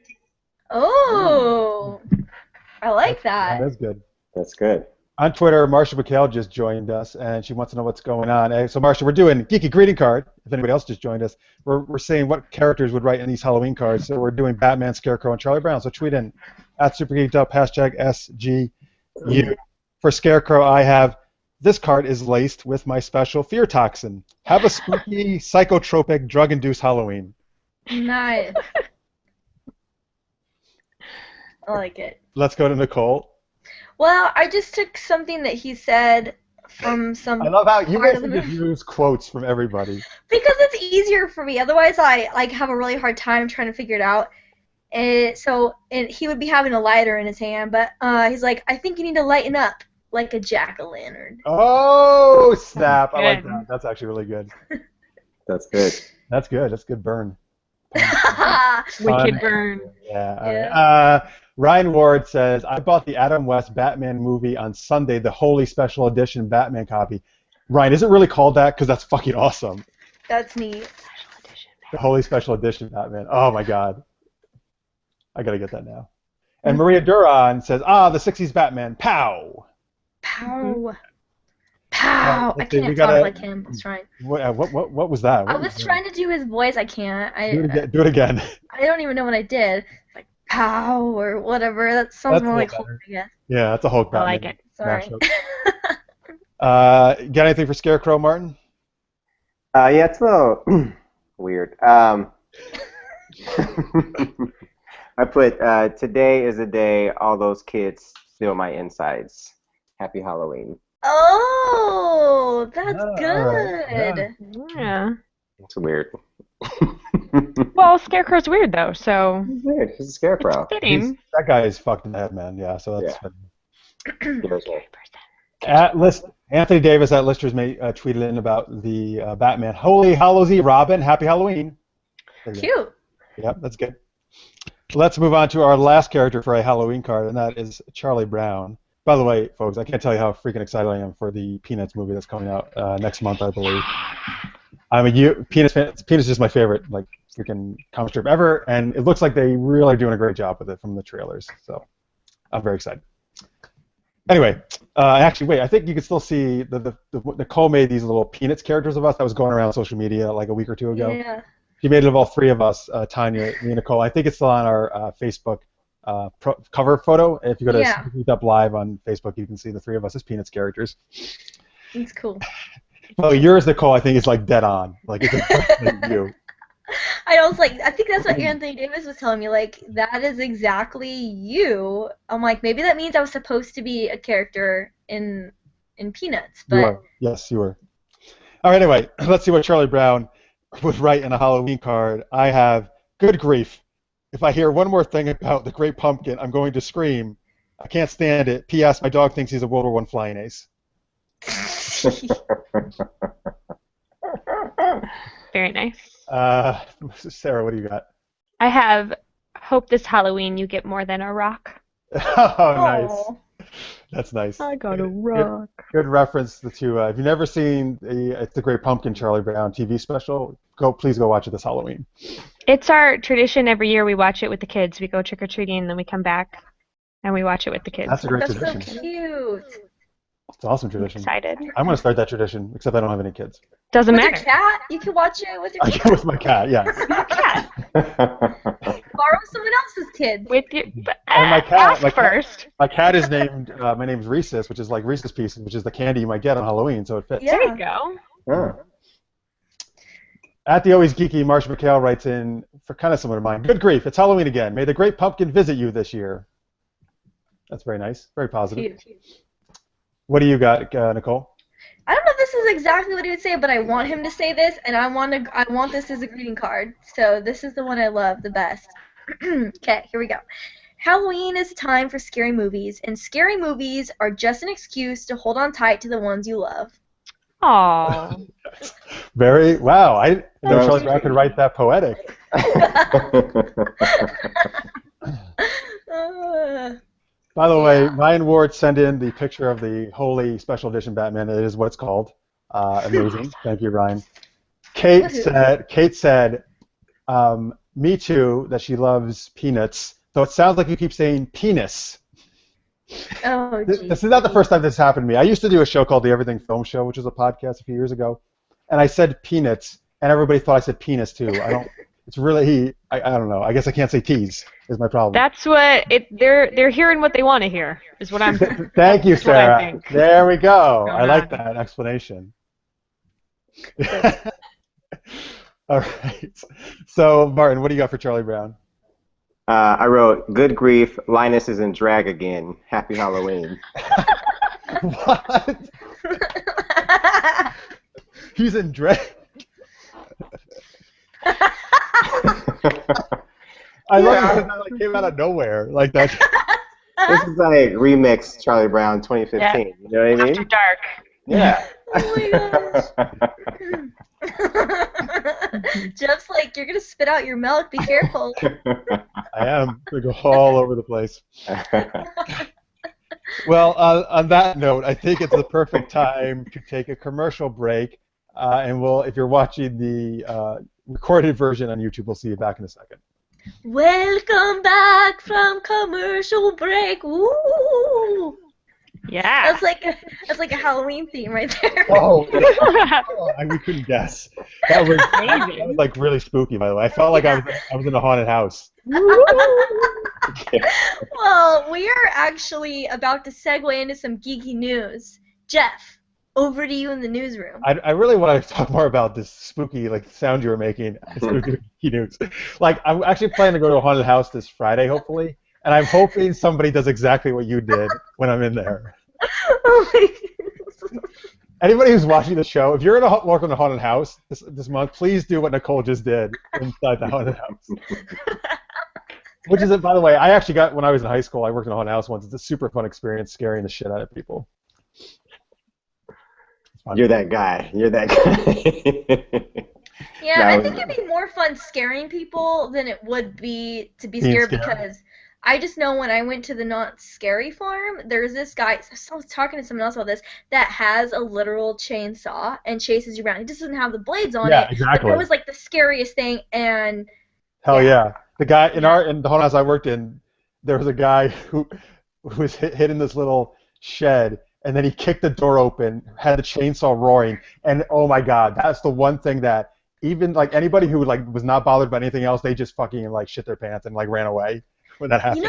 Oh. I like that. That's good. That's good. On Twitter, Marsha McHale just joined us, and she wants to know what's going on. So, Marsha, we're doing Geeky Greeting Card. If anybody else just joined us, we're saying what characters would write in these Halloween cards. So we're doing Batman, Scarecrow, and Charlie Brown. So tweet in at @SuperGeeked Up, #SGU. For Scarecrow, I have, this card is laced with my special fear toxin. Have a spooky, psychotropic, drug-induced Halloween. Nice. I like it. Let's go to Nicole. Well, I just took something that he said from some I love how you part of guys the just movie. use quotes from everybody. Because it's easier for me. Otherwise, I have a really hard time trying to figure it out. And he would be having a lighter in his hand, but he's like, I think you need to lighten up like a jack-o'-lantern. Oh, snap. I like Good. that. That's actually really good. That's good. That's good. That's a good burn. Wicked burn. Yeah. all Yeah. right. Ryan Ward says, I bought the Adam West Batman movie on Sunday, the Holy Special Edition Batman copy. Ryan, is it really called that? Because that's fucking awesome. That's neat. The Holy Special Edition Batman. Oh, my God. I gotta get that now. And Maria Duran says, the 60s Batman, pow! Pow. Pow. I can't talk like him. I was trying. What was that? I was trying to do his voice. I can't. Do it again. I don't even know what I did. Like, pow, or whatever. That sounds more like Hulk, I guess. Yeah, that's a Hulk Batman. I like it. Sorry. Got anything for Scarecrow, Martin? Yeah, it's a little weird. I put, today is the day all those kids steal my insides. Happy Halloween. Oh, that's good. Yeah. It's weird. Well, Scarecrow's weird, though, so... He's weird. He's a scarecrow. It's fitting. That guy is fucked in the head, man. Yeah, so that's Anthony Davis at Lister's Mate tweeted in about the Batman. Holy Hallows Eve, Robin. Happy Halloween. Cute. Yep, that's good. Let's move on to our last character for a Halloween card, and that is Charlie Brown. By the way, folks, I can't tell you how freaking excited I am for the Peanuts movie that's coming out next month, I believe. I'm a Peanuts fan. Peanuts is just my favorite, like, freaking comic strip ever, and it looks like they really are doing a great job with it from the trailers. So I'm very excited. Anyway, actually, wait, I think you can still see the Nicole made these little Peanuts characters of us that was going around social media like a week or two ago. Yeah. She made it of all three of us, Tonya, me, and Nicole. I think it's still on our Facebook cover photo. If you go to Geeked Up Live on Facebook, you can see the three of us as Peanuts characters. It's cool. Well, yours, Nicole, I think is like dead on. Like it's exactly you. I was like, I think that's what Anthony Davis was telling me. Like, that is exactly you. I'm like, maybe that means I was supposed to be a character in Peanuts. But you were. Yes, you were. All right, anyway, let's see what Charlie Brown would write in a Halloween card. I have, good grief. If I hear one more thing about the Great Pumpkin, I'm going to scream. I can't stand it. P.S. My dog thinks he's a World War I flying ace. Very nice. Sarah, what do you got? I have, hope this Halloween you get more than a rock. Oh, nice. That's nice. I got a rock. Good reference to, if you've never seen the Great Pumpkin Charlie Brown TV special, please go watch it this Halloween. It's our tradition every year. We watch it with the kids. We go trick-or-treating, and then we come back, and we watch it with the kids. That's a great tradition. That's so cute. It's an awesome tradition. I'm excited. I'm going to start that tradition, except I don't have any kids. Doesn't With matter. your cat? You can watch it with your I cat. go with my cat, yeah. Cat. Borrow someone else's kid. With your, And my cat, ask my cat- first. My cat is named, my name's Reese's, which is like Reese's Pieces, which is the candy you might get on Halloween, so it fits. Yeah. There you go. Oh. At the Always Geeky, Marsh McHale writes in, for kind of similar to mine, good grief, it's Halloween again. May the Great Pumpkin visit you this year. That's very nice, very positive. Cute. What do you got, Nicole? I don't know if this is exactly what he would say, but I want him to say this, and I want this as a greeting card. So this is the one I love the best. Okay, here we go. Halloween is time for scary movies, and scary movies are just an excuse to hold on tight to the ones you love. Aww. Wow, I didn't know That was Charlie Brown could write that poetic. By the way, Ryan Ward sent in the picture of the Holy Special Edition Batman. It is what it's called. Amazing. Thank you, Ryan. Kate said, me too, that she loves Peanuts. So it sounds like you keep saying penis. Oh, geez. This is not the first time this happened to me. I used to do a show called The Everything Film Show, which was a podcast a few years ago, and I said peanuts, and everybody thought I said penis too. It's really I don't know. I guess I can't say tease is my problem. That's what they're hearing what they want to hear. Is what I'm. Thank you, That's what I Sarah. think. There we go. I like on. that explanation. All right. So, Martin, what do you got for Charlie Brown? I wrote, good grief, Linus is in drag again. Happy Halloween. What? He's in drag. I love it because that came out of nowhere like that. This is like remix Charlie Brown 2015. Yeah. You know what I mean? After dark. Yeah. Oh my gosh. Jeff's like, you're going to spit out your milk. Be careful. I am. They go all over the place. Well, on that note, I think it's the perfect time to take a commercial break. And if you're watching the recorded version on YouTube, we'll see you back in a second. Welcome back from commercial break. Woo! Yeah. That's like a Halloween theme right there. Oh, we couldn't guess. That was like really spooky, by the way. I felt like I was in a haunted house. Well, we are actually about to segue into some geeky news. Jeff, over to you in the newsroom. I really want to talk more about this spooky sound you were making. Spooky news. I'm actually planning to go to a haunted house this Friday, hopefully, and I'm hoping somebody does exactly what you did when I'm in there. Oh my goodness. Anybody who's watching the show, if you're in a welcome to haunted house this month, please do what Nicole just did inside the haunted house. Which is, by the way, I actually got when I was in high school. I worked in a haunted house once. It's a super fun experience, scaring the shit out of people. You're that guy. You're that guy. Yeah, I think it'd be more fun scaring people than it would be to be scared because I just know when I went to the Not Scary Farm, there's this guy, I was talking to someone else about this, that has a literal chainsaw and chases you around. He just doesn't have the blades on it. Yeah, exactly. But that was like the scariest thing, and Hell yeah. The guy in the haunted house I worked in, there was a guy who was hid in this little shed, and then he kicked the door open, had the chainsaw roaring, and oh my god, that's the one thing that even anybody who was not bothered by anything else, they just fucking shit their pants and ran away when that happened.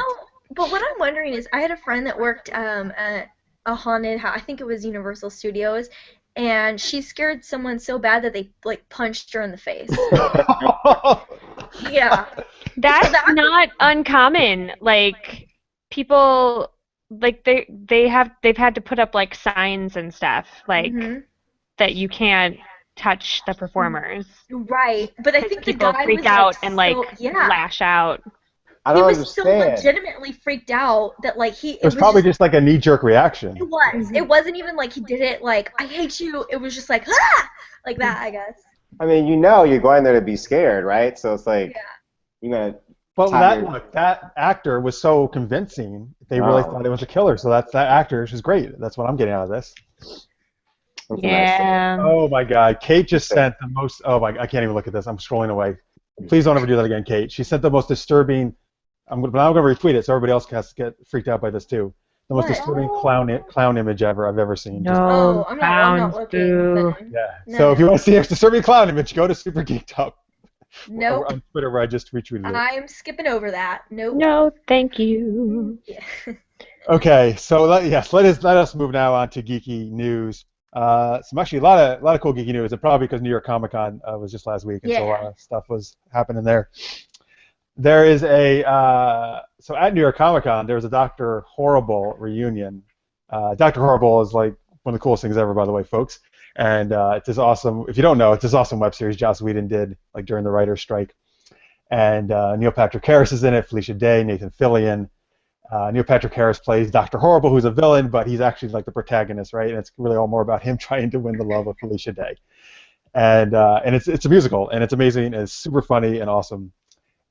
But what I'm wondering is, I had a friend that worked at a haunted house. I think it was Universal Studios, and she scared someone so bad that they punched her in the face. Yeah. That's not uncommon. People they've had to put up signs and stuff that you can't touch the performers. Right. But I think people the guy freak was out and lash out. I don't understand. He was so legitimately freaked out that it was probably just a knee-jerk reaction. It was. It wasn't even he did it I hate you. It was just ah! Like that, I guess. I mean, you're going there to be scared, right? So it's you're gonna. But that actor was so convincing. They really thought it was a killer. So that actor is great. That's what I'm getting out of this. Yeah. Oh my God, Kate just sent the most. Oh my, I can't even look at this. I'm scrolling away. Please don't ever do that again, Kate. She sent the most disturbing. But I'm going to retweet it so everybody else has to get freaked out by this too. The most disturbing clown image I've ever seen. No, I'm not looking. Yeah. No. So if you want to see a disturbing clown image, go to Super Geeked Up. Nope. On Twitter where I just retweeted it. I'm skipping over that. Nope. No, thank you. Yeah. Okay, so let us move now on to geeky news. Some actually a lot of cool geeky news, and probably because New York Comic Con was just last week, and so a lot of stuff was happening there. There is so at New York Comic Con there was a Dr. Horrible reunion. Dr. Horrible is one of the coolest things ever, by the way, folks. And it's this awesome. If you don't know, it's this awesome web series Joss Whedon did during the writer's strike. And Neil Patrick Harris is in it. Felicia Day, Nathan Fillion. Neil Patrick Harris plays Dr. Horrible, who's a villain, but he's actually the protagonist, right? And it's really all more about him trying to win the love of Felicia Day. And it's a musical, and it's amazing, and it's super funny and awesome.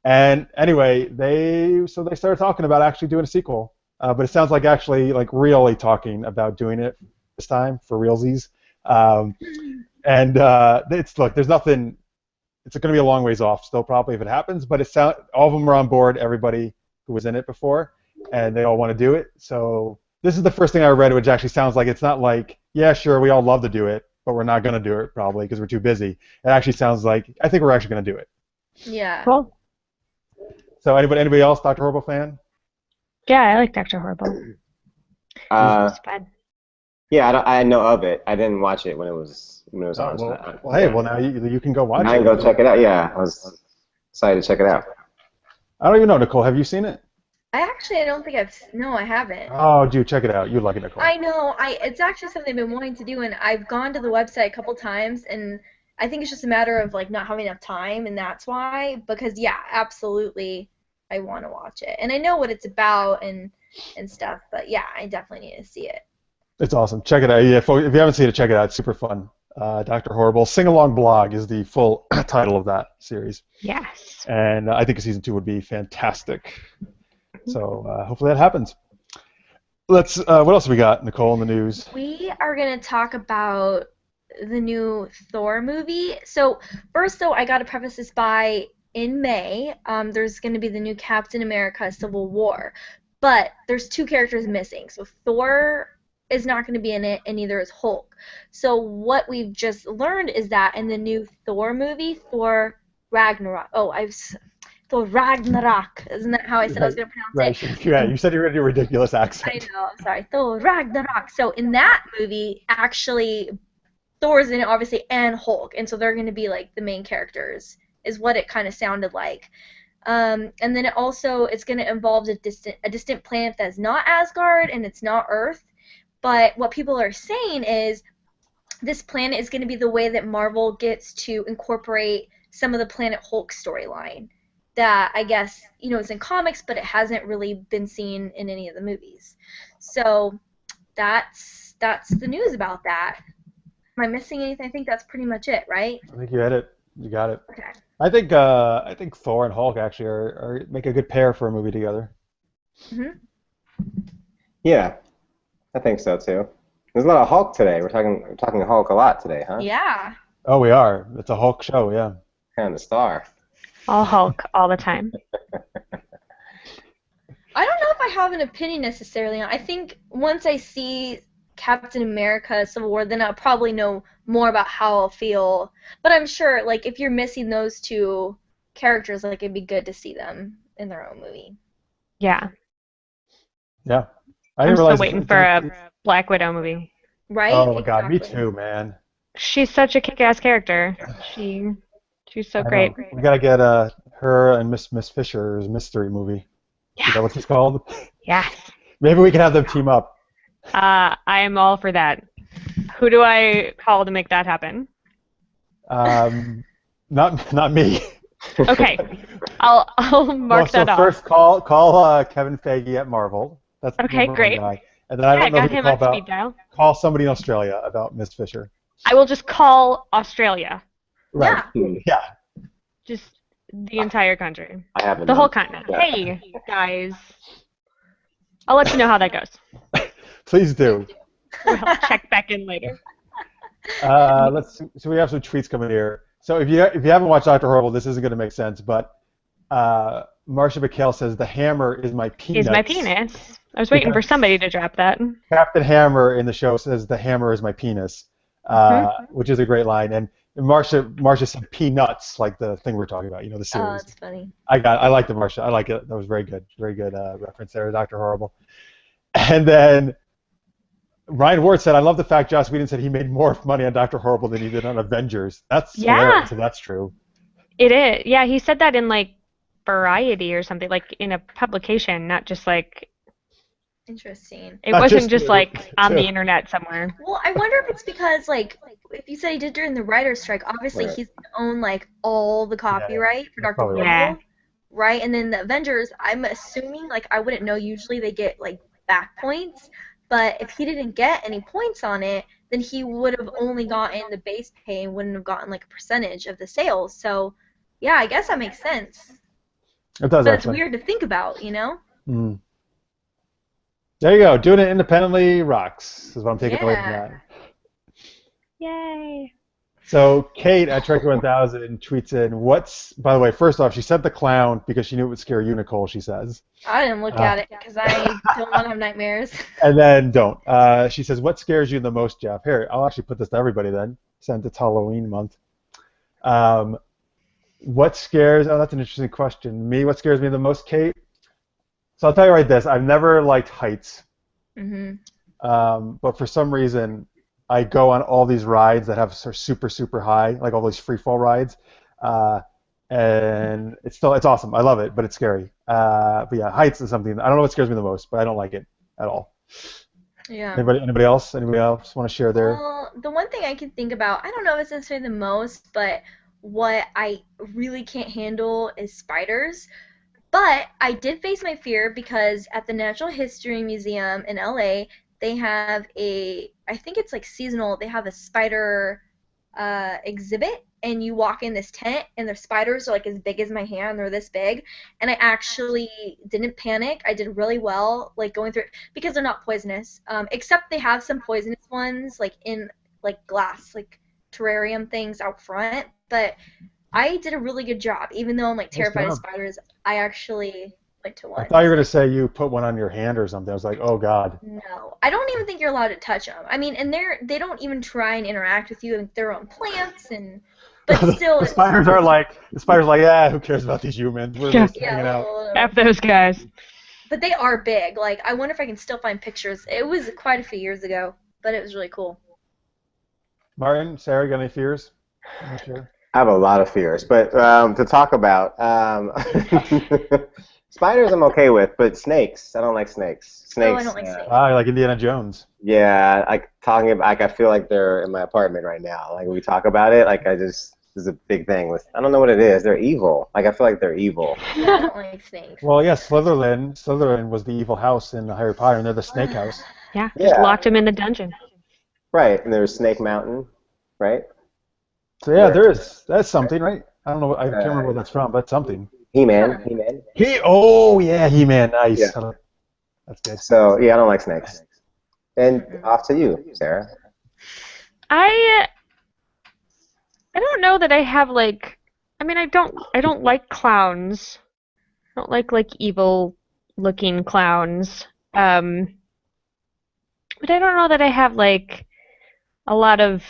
And anyway, they started talking about actually doing a sequel, but it sounds like actually really talking about doing it this time for realsies. There's nothing. It's going to be a long ways off still, probably, if it happens. But all of them are on board. Everybody who was in it before, and they all want to do it. So this is the first thing I read, which actually sounds like it's not yeah, sure, we all love to do it, but we're not going to do it probably because we're too busy. It actually sounds like I think we're actually going to do it. Yeah. Cool. So anybody else, Dr. Horrible fan? Yeah, I like Dr. Horrible. It's fun. Yeah, I know of it. I didn't watch it when it was on. Well, now you can go watch it. I can go check it out. Yeah, I was excited to check it out. I don't even know, Nicole. Have you seen it? I don't think I haven't. Oh, dude, check it out. You'd like it, Nicole. I know. It's actually something I've been wanting to do, and I've gone to the website a couple times, and I think it's just a matter of not having enough time, and that's why. Because yeah, absolutely, I want to watch it, and I know what it's about and stuff. But yeah, I definitely need to see it. It's awesome. Check it out. Yeah, if you haven't seen it, check it out. It's super fun. Dr. Horrible Sing-Along Blog is the full title of that series. Yes. And I think season 2 would be fantastic. So hopefully that happens. What else we got, Nicole, in the news? We are going to talk about the new Thor movie. So first, though, I got to preface this by in May, there's going to be the new Captain America Civil War. But there's 2 characters missing. So Thor is not going to be in it, and neither is Hulk. So what we've just learned is that in the new Thor movie, Thor Ragnarok. Thor Ragnarok. Isn't that how I said I was going to pronounce it? Yeah, you said you were going to do a ridiculous accent. I know, I'm sorry. Thor Ragnarok. So in that movie, actually, Thor's in it, obviously, and Hulk. And so they're going to be, like, the main characters, is what it kind of sounded like. And then it's going to involve a distant planet that's not Asgard, and it's not Earth. But what people are saying is this planet is going to be the way that Marvel gets to incorporate some of the Planet Hulk storyline that I guess, is in comics, but it hasn't really been seen in any of the movies. So that's the news about that. Am I missing anything? I think that's pretty much it, right? I think you had it. You got it. Okay. I think Thor and Hulk actually are make a good pair for a movie together. Mhm. Yeah, I think so too. There's a lot of Hulk today. We're talking Hulk a lot today, huh? Yeah. Oh, we are. It's a Hulk show, yeah. Kind of star. All Hulk, all the time. I don't know if I have an opinion necessarily. I think once I see Captain America Civil War, then I'll probably know more about how I'll feel. But I'm sure, like, if you're missing those 2 characters, like, it'd be good to see them in their own movie. Yeah. Yeah. I'm still waiting for a Black Widow movie. Right? Oh my God, me Exactly. too, man. She's such a kick-ass character. She's so great. We gotta get her and Miss Fisher's mystery movie. Yeah. Is that what she's called? Yes. Maybe we can have them team up. I am all for that. Who do I call to make that happen? Not me. Okay, I'll mark that off. First call Kevin Feige at Marvel. That's the Okay, number 1 great. guy. And then I don't know got who to him call on about. speed dial. Call somebody in Australia about Miss Fisher. I will just call Australia. Right. Yeah. Just the entire country. I haven't. The whole continent. Yeah. Hey, guys. I'll let you know how that goes. Please do. We'll check back in later. Let's see. So we have some tweets coming here. So if you haven't watched Dr. Horrible, this isn't going to make sense, but Marsha McHale says the hammer is my penis. Is my penis. I was waiting for somebody to drop that. Captain Hammer in the show says the hammer is my penis, which is a great line. And Marsha said peanuts, like the thing we're talking about, the series. Oh, that's funny. I like the Marsha. I like it. That was very good. Very good reference there, Dr. Horrible. And then Ryan Ward said, I love the fact Joss Whedon said he made more money on Dr. Horrible than he did on Avengers. That's hilarious, so that's true. It is. Yeah, he said that in, like, Variety or something, like, in a publication, not just, like... Interesting. It wasn't just, like, on the internet somewhere. Well, I wonder if it's because, like, if you said he did during the writer's strike, obviously he's going to own, like, all the copyright for Dr. Horrible. Yeah. Right? And then the Avengers, I'm assuming, like, I wouldn't know, usually they get, like, back points. But if he didn't get any points on it, then he would have only gotten the base pay and wouldn't have gotten, like, a percentage of the sales. So, yeah, I guess that makes sense. It does, but actually. It's weird to think about, you know? Mm. There you go. Doing it independently rocks is what I'm taking away from that. Yay. So Kate at Trek1000 tweets in, by the way, first off, she said the clown because she knew it would scare you, Nicole, she says. I didn't look at it because I don't want to have nightmares. And then don't. She says, what scares you the most, Jeff? Here, I'll actually put this to everybody then, since it's Halloween month. That's an interesting question. What scares me the most, Kate? So I'll tell you right this, I've never liked heights. Mm-hmm. But for some reason, I go on all these rides that have super, super high, like all these free fall rides. And it's awesome. I love it, but it's scary. But yeah, heights is something, I don't know what scares me the most, but I don't like it at all. Yeah. Anybody else? Anybody else want to share their? Well, the one thing I can think about, I don't know if it's necessarily the most, but what I really can't handle is spiders. But I did face my fear because at the Natural History Museum in LA, they have I think it's like seasonal, they have a spider exhibit, and you walk in this tent, and the spiders are like as big as my hand, they're this big, and I actually didn't panic. I did really well, like going through it, because they're not poisonous, except they have some poisonous ones, like in like glass, like terrarium things out front, but I did a really good job. Even though I'm like terrified of job. spiders, I actually went to one. I thought you were going to say you put one on your hand or something. I was like, oh, God. No, I don't even think you're allowed to touch them. I mean, and they don't even try and interact with you, and they're on plants, but still. The spiders are like, yeah, who cares about these humans? We're just hanging out. F those guys. But they are big. Like, I wonder if I can still find pictures. It was quite a few years ago, but it was really cool. Martin, Sarah, got any fears? I'm not sure. I have a lot of fears, but to talk about, spiders I'm okay with, but snakes, I don't like snakes. Oh, I don't like snakes. Ah, like Indiana Jones. Yeah, I feel like they're in my apartment right now. Like, when we talk about it, like, this is a big thing. I don't know what it is. They're evil. Like, I feel like they're evil. Yeah, I don't like snakes. Well, yeah, Slytherin was the evil house in Harry Potter, and they're the snake house. Yeah, just locked him in the dungeon. Right, and there's Snake Mountain, right? So yeah, that's something, right? I don't know. I can't remember what that's from, but something. He-Man. He-Man, nice. Yeah. That's good. So yeah, I don't like snakes. And off to you, Sarah. I don't know that I have like. I mean, I don't like clowns. I don't like evil-looking clowns. But I don't know that I have like a lot of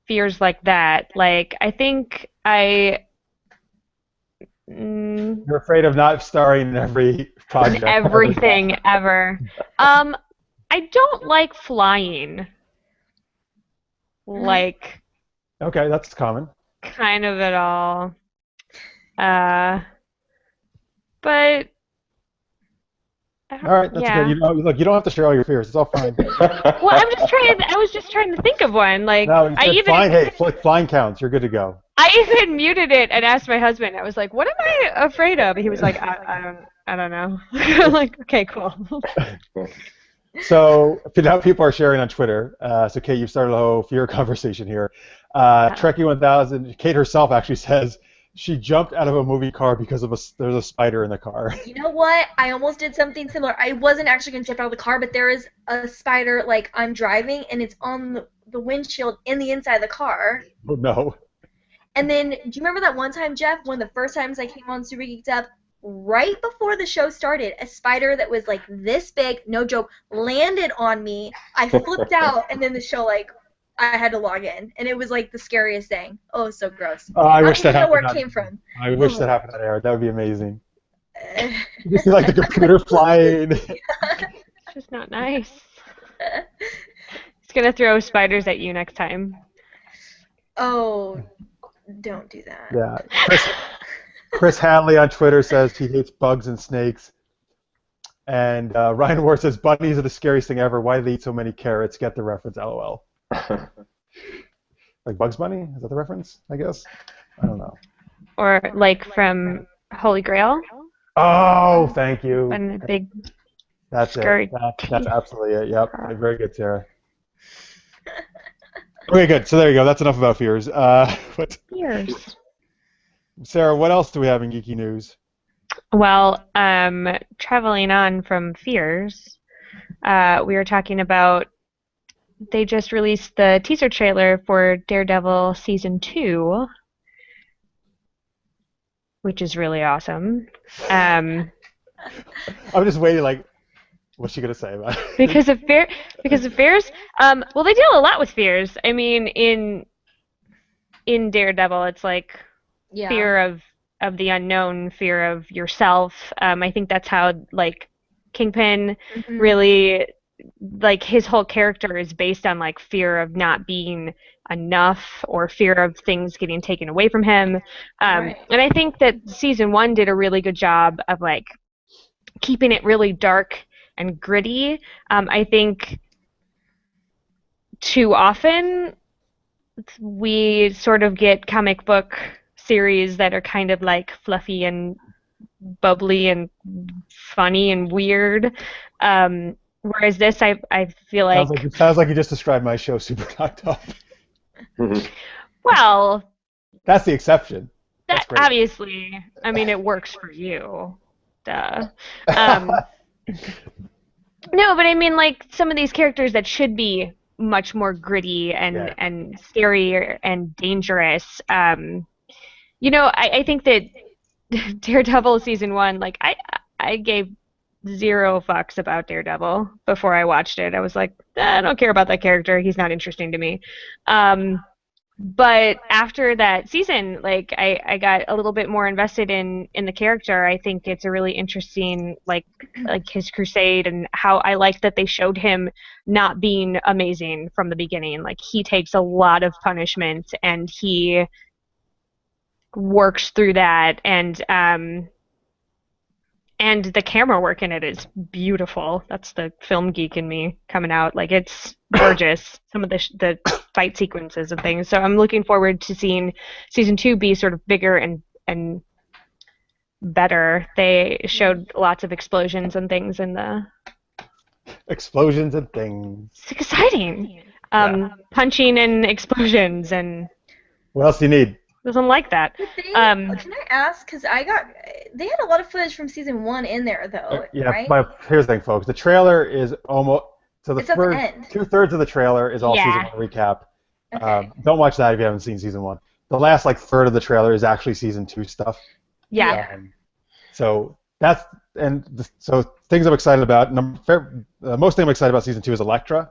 fears like that. Like, I think You're afraid of not starring in every project. Everything ever. I don't like flying. Like. Okay, that's common. Kind of at all. But. All right, that's good. Look, you don't have to share all your fears. It's all fine. Well, I was just trying to think of one. Like, no, flying counts. You're good to go. I even muted it and asked my husband. I was like, "What am I afraid of?" He was like, "I don't know." I'm like, "Okay, cool." So now people are sharing on Twitter. So Kate, you've started a whole fear conversation here. Trekkie 1000, Kate herself actually says she jumped out of a movie car because there's a spider in the car. You know what? I almost did something similar. I wasn't actually going to jump out of the car, but there is a spider, like, I'm driving, and it's on the windshield in the inside of the car. Oh, no. And then, do you remember that one time, Jeff, one of the first times I came on Super Geeked Up, right before the show started, a spider that was, like, this big, no joke, landed on me. I flipped out, and then the show, like, I had to log in, and it was like the scariest thing. Oh, so gross. I wish that happened. Where it came from. I wish that happened on air. That would be amazing. You see, like, the computer flying. It's just not nice. It's gonna throw spiders at you next time. Oh, don't do that. Yeah. Chris Hanley on Twitter says he hates bugs and snakes. And Ryan Ward says bunnies are the scariest thing ever. Why do they eat so many carrots? Get the reference, LOL. Like Bugs Bunny? Is that the reference, I guess? I don't know. Or like from Holy Grail? Oh, thank you. And the big That's skirt. That's absolutely it. Yep. Very good, Sarah. Okay, good. So there you go. That's enough about fears. Fears. Sarah, what else do we have in geeky news? Well, traveling on from fears, we were talking about they just released the teaser trailer for Daredevil Season 2, which is really awesome. I'm just waiting, like, what's she going to say about it? Because of fears? Well, they deal a lot with fears. I mean, in Daredevil, it's like fear of the unknown, fear of yourself. I think that's how, like, Kingpin really... like his whole character is based on like fear of not being enough or fear of things getting taken away from him. And I think that season 1 did a really good job of like keeping it really dark and gritty. I think too often we sort of get comic book series that are kind of like fluffy and bubbly and funny and weird. Whereas this, I feel like... Sounds like you just described my show, Super Knocked Up. Well... That's the exception. That obviously, I mean, it works for you. Duh. No, but I mean, like, some of these characters that should be much more gritty and scary and dangerous, You know, I think that Daredevil season 1, like I gave zero fucks about Daredevil before I watched it. I was like, I don't care about that character. He's not interesting to me. But after that season, like I got a little bit more invested in the character. I think it's a really interesting like his crusade, and how I like that they showed him not being amazing from the beginning. Like he takes a lot of punishment and he works through that, and the camera work in it is beautiful. That's the film geek in me coming out. Like, it's gorgeous, some of the fight sequences and things. So I'm looking forward to seeing season 2 be sort of bigger and better. They showed lots of explosions and things in the... Explosions and things. It's exciting. Punching and explosions and... What else do you need? Doesn't like that. Can I ask? Because they had a lot of footage from season 1 in there, though. Yeah. Right? Here's the thing, folks. The trailer is almost so the It's at the first end. 2/3 of the trailer is all season 1 recap. Okay. Don't watch that if you haven't seen season 1. The last third of the trailer is actually season 2 stuff. Yeah. So that's so things I'm excited about. Most thing I'm excited about season 2 is Elektra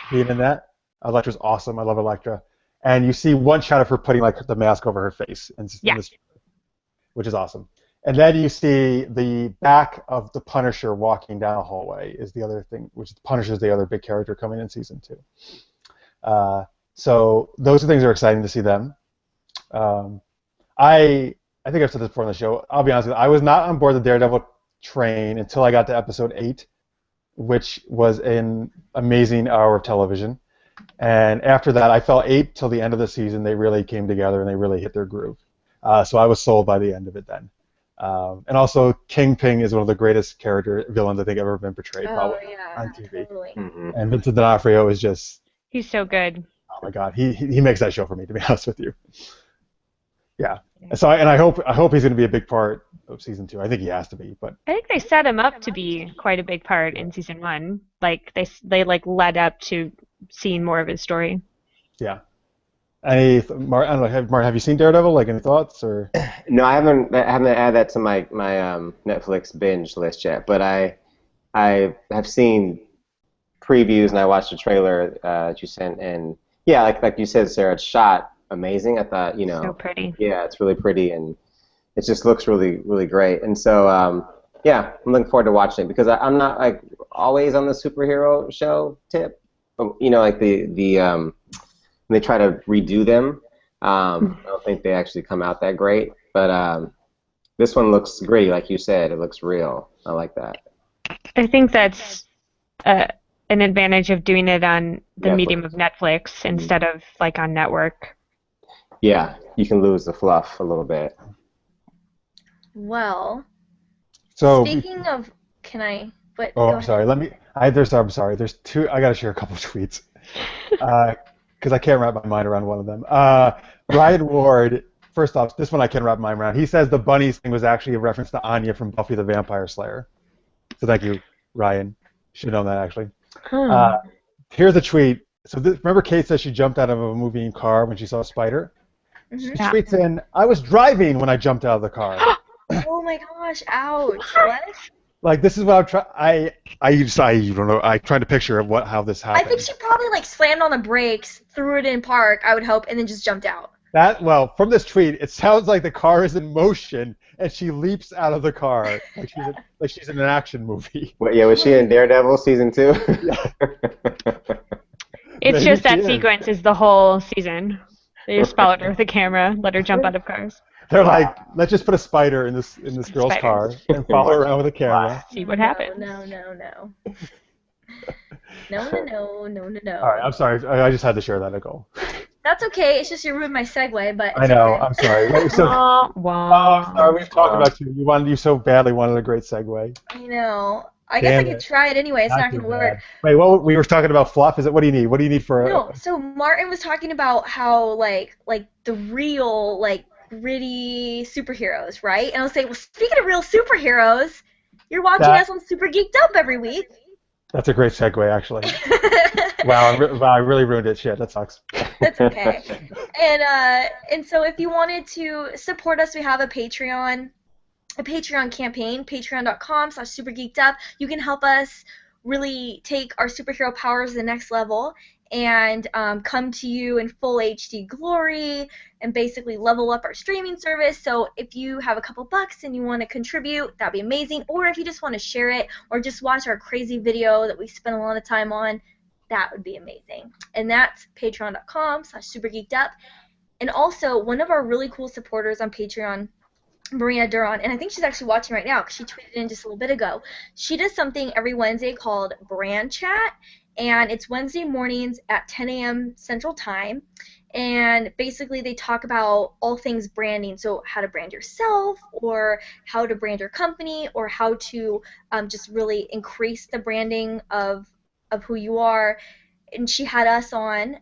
being in that. Elektra's awesome. I love Elektra. And you see one shot of her putting the mask over her face, which is awesome. And then you see the back of the Punisher walking down a hallway is the other thing, which Punisher's the other big character coming in season 2. So those are things that are exciting to see them. I think I've said this before on the show. I'll be honest with you. I was not on board the Daredevil train until I got to episode 8, which was an amazing hour of television. And after that, I felt 8 till the end of the season. They really came together and they really hit their groove. So I was sold by the end of it then. And also, Kingpin is one of the greatest villains I think ever been portrayed on TV. Totally. Mm-hmm. And Vincent D'Onofrio is just... He's so good. Oh my God, he makes that show for me, to be honest with you. Yeah. So I hope he's going to be a big part of season 2. I think he has to be. But I think they set him up to be quite a big part in season 1. Like they led up to seeing more of his story. Yeah. I don't know. Have you seen Daredevil? Any thoughts or? No, I haven't added that to my Netflix binge list yet. But I have seen previews and I watched the trailer that you sent, and yeah, like you said, Sarah, it's shot amazing. I thought, so pretty. Yeah, it's really pretty, and it just looks really, really great. And so, yeah, I'm looking forward to watching it because I'm not always on the superhero show tip. When they try to redo them, I don't think they actually come out that great. But this one looks great, like you said. It looks real. I like that. I think that's an advantage of doing it on the medium of Netflix instead of on network. Yeah, you can lose the fluff a little bit. Well, so speaking of, can I? But I'm sorry. I'm sorry. There's two. I got to share a couple of tweets because I can't wrap my mind around one of them. Ryan Ward. First off, this one I can't wrap my mind around. He says the bunnies thing was actually a reference to Anya from Buffy the Vampire Slayer. So thank you, Ryan. Should have known that actually. Here's a tweet. So remember Kate says she jumped out of a moving car when she saw a spider? Mm-hmm. She tweets in, I was driving when I jumped out of the car. Oh my gosh, ouch. What? This is what I'm trying. I don't know. I'm trying to picture how this happened. I think she probably slammed on the brakes, threw it in park, I would hope, and then just jumped out. From this tweet, it sounds like the car is in motion and she leaps out of the car like she's in an action movie. What, yeah, was she in Daredevil season 2? It's just that sequence is the whole season. They just followed her with a camera, let her jump out of cars. They're like, let's just put a spider in this girl's car and follow her around with a camera. See what happens. No. No. All right, I'm sorry. I just had to share that, Nicole. That's okay. It's just you ruined my segue, but it's I know. okay. I'm sorry. Wait, sorry. We've talked about you. You so badly wanted a great segue. I know. I guess I could try it anyway. It's not going to work. Wait, we were talking about fluff. What do you need? What do you need for? No. So Martin was talking about how the real gritty superheroes, right? And I was saying, well, speaking of real superheroes, you're watching us on Super Geeked Up every week. That's a great segue, actually. Wow, I really ruined it. Shit, that sucks. That's okay. And so if you wanted to support us, we have a Patreon campaign, patreon.com/supergeekedup. You can help us really take our superhero powers to the next level and come to you in full HD glory and basically level up our streaming service. So if you have a couple bucks and you want to contribute, that'd be amazing. Or if you just want to share it or just watch our crazy video that we spend a lot of time on, that would be amazing. And that's patreon.com/supergeekedup. And also, one of our really cool supporters on Patreon, Maria Duran, and I think she's actually watching right now because she tweeted in just a little bit ago. She does something every Wednesday called Brand Chat, and it's Wednesday mornings at 10 a.m. Central Time. And basically they talk about all things branding, so how to brand yourself or how to brand your company or how to just really increase the branding of who you are. And she had us on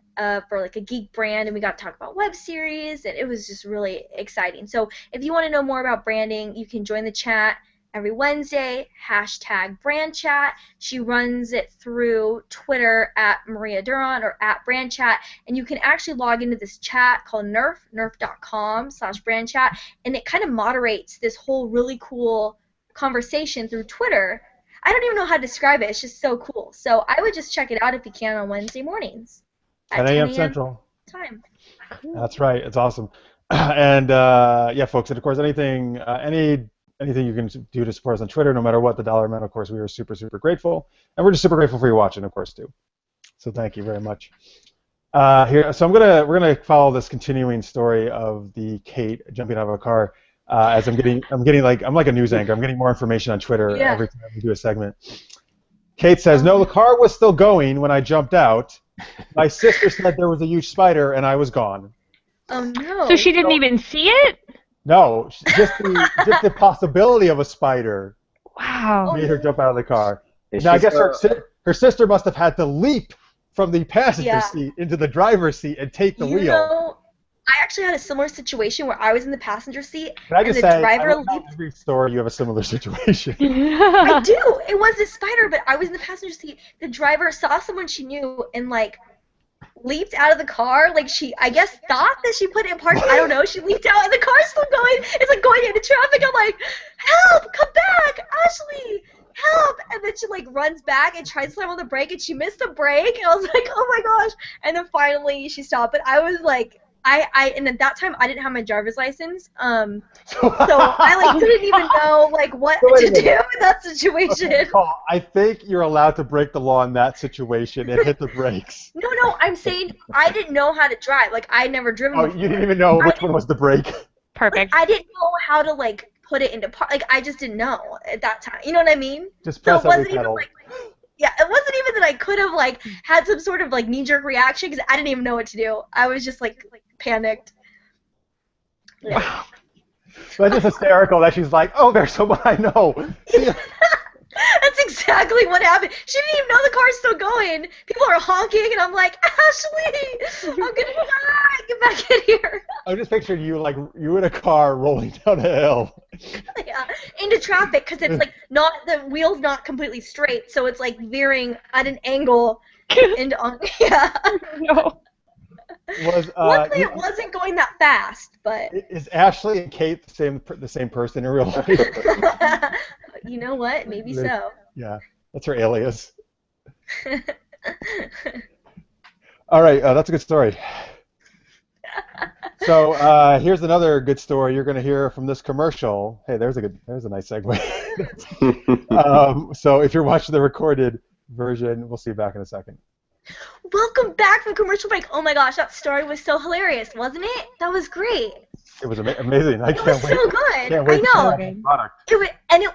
for like a geek brand, and we got to talk about web series, and it was just really exciting. So if you want to know more about branding, you can join the chat every Wednesday, #BrandChat. She runs it through Twitter at Maria Duran or at BrandChat, and you can actually log into this chat called nerf.com/BrandChat, and it kind of moderates this whole really cool conversation through Twitter. I don't even know how to describe it. It's just so cool. So I would just check it out if you can on Wednesday mornings at 10 a.m. Central time. That's right. It's awesome. And yeah, folks, and of course, anything you can do to support us on Twitter, no matter what the dollar amount, of course, we are super, super grateful. And we're just super grateful for you watching, of course, too. So thank you very much. So we're gonna follow this continuing story of the Kate jumping out of a car. As I'm like a news anchor. I'm getting more information on Twitter every time we do a segment. Kate says, "No, the car was still going when I jumped out. My sister said there was a huge spider, and I was gone." Oh no! So she didn't even see it? No, just the possibility of a spider Wow. made her jump out of the car. Now I guess her sister must have had to leap from the passenger seat into the driver's seat and take the wheel. Know, I actually had a similar situation where I was in the passenger seat and the driver leaped. Every story you have a similar situation. I do. It was a spider, but I was in the passenger seat. The driver saw someone she knew and leaped out of the car. She, I guess, thought that she put it in park. I don't know. She leaped out and the car's still going. It's going into traffic. I'm like, help! Come back, Ashley! Help! And then she runs back and tries to slam on the brake and she missed the brake. And I was like, oh my gosh! And then finally she stopped. But I was like. And at that time I didn't have my driver's license, so I didn't even know what to do in that situation. I think you're allowed to break the law in that situation and hit the brakes. No, I'm saying I didn't know how to drive. I'd never driven before. You didn't even know which one was the brake. Perfect. I didn't know how to put it into park. I just didn't know at that time. You know what I mean? Just press every pedal. Yeah, it wasn't even that I could have had some sort of knee-jerk reaction because I didn't even know what to do. I was just panicked. Yeah. Wow. That's just hysterical that she's like, oh, there's someone I know. That's exactly what happened. She didn't even know the car's still going. People are honking, and I'm like, Ashley, I'm gonna die. Get back in here. I'm just picturing you you in a car rolling down a hill. Yeah, into traffic because it's not the wheel's not completely straight, so it's veering at an angle into yeah. No. Luckily, it wasn't going that fast, but. Is Ashley and Kate the same person in real life? You know what? Maybe so. Yeah, that's her alias. All right, that's a good story. So here's another good story you're going to hear from this commercial. Hey, there's a nice segue. So if you're watching the recorded version, we'll see you back in a second. Welcome back from commercial break. Oh my gosh, that story was so hilarious, wasn't it? That was great. It was amazing. It was so good. I know. It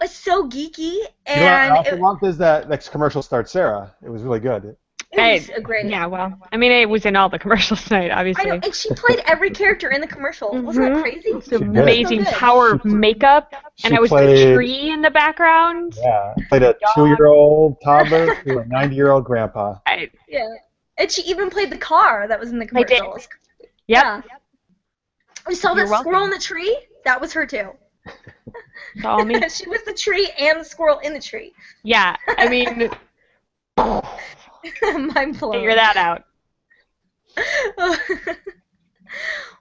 was so geeky. And what I loved is that next commercial starts Sarah. It was really good. It was great. Yeah, well, I mean, it was in all the commercials tonight, obviously. I know, and she played every character in the commercial. Wasn't that crazy? It's amazing power of makeup, and I was the tree in the background. Yeah, played a 2-year-old toddler to a 90-year-old grandpa. Yeah, and she even played the car that was in the commercials. I did. Yeah. We saw that squirrel in the tree. That was her too. All me. She was the tree and the squirrel in the tree. Yeah, I mean, Mind blown. Figure that out.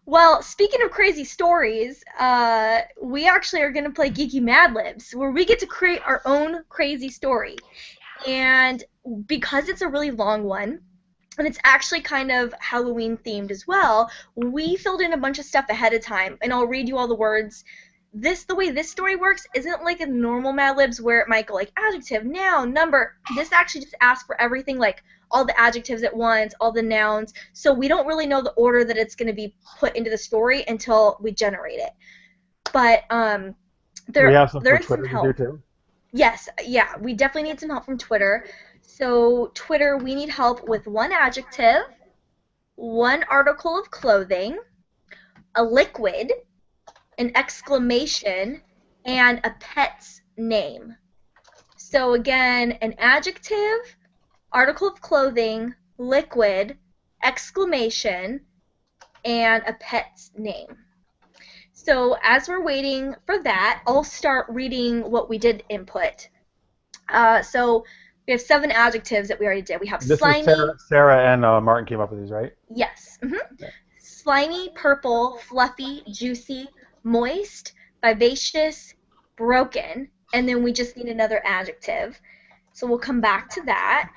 Well, speaking of crazy stories, we actually are going to play Geeky Mad Libs, where we get to create our own crazy story. And because it's a really long one, and it's actually kind of Halloween themed as well, we filled in a bunch of stuff ahead of time, and I'll read you all the words. The way this story works isn't like a normal Mad Libs where it might go like adjective, noun, number. This actually just asks for everything, like all the adjectives at once, all the nouns, so we don't really know the order that it's going to be put into the story until we generate it. But we have some there's for Twitter some help. here too. Yes, yeah, we definitely need some help from Twitter. So Twitter, we need help with one adjective, one article of clothing, a liquid, an exclamation, and a pet's name. So again, an adjective, article of clothing, liquid, exclamation, and a pet's name. So as we're waiting for that, I'll start reading what we did input. So we have 7 adjectives that we already did. We have This slimy. is Sarah and Martin came up with these, right? Yes. Okay. Slimy, purple, fluffy, juicy, moist, vivacious, broken, and then we just need another adjective. So we'll come back to that.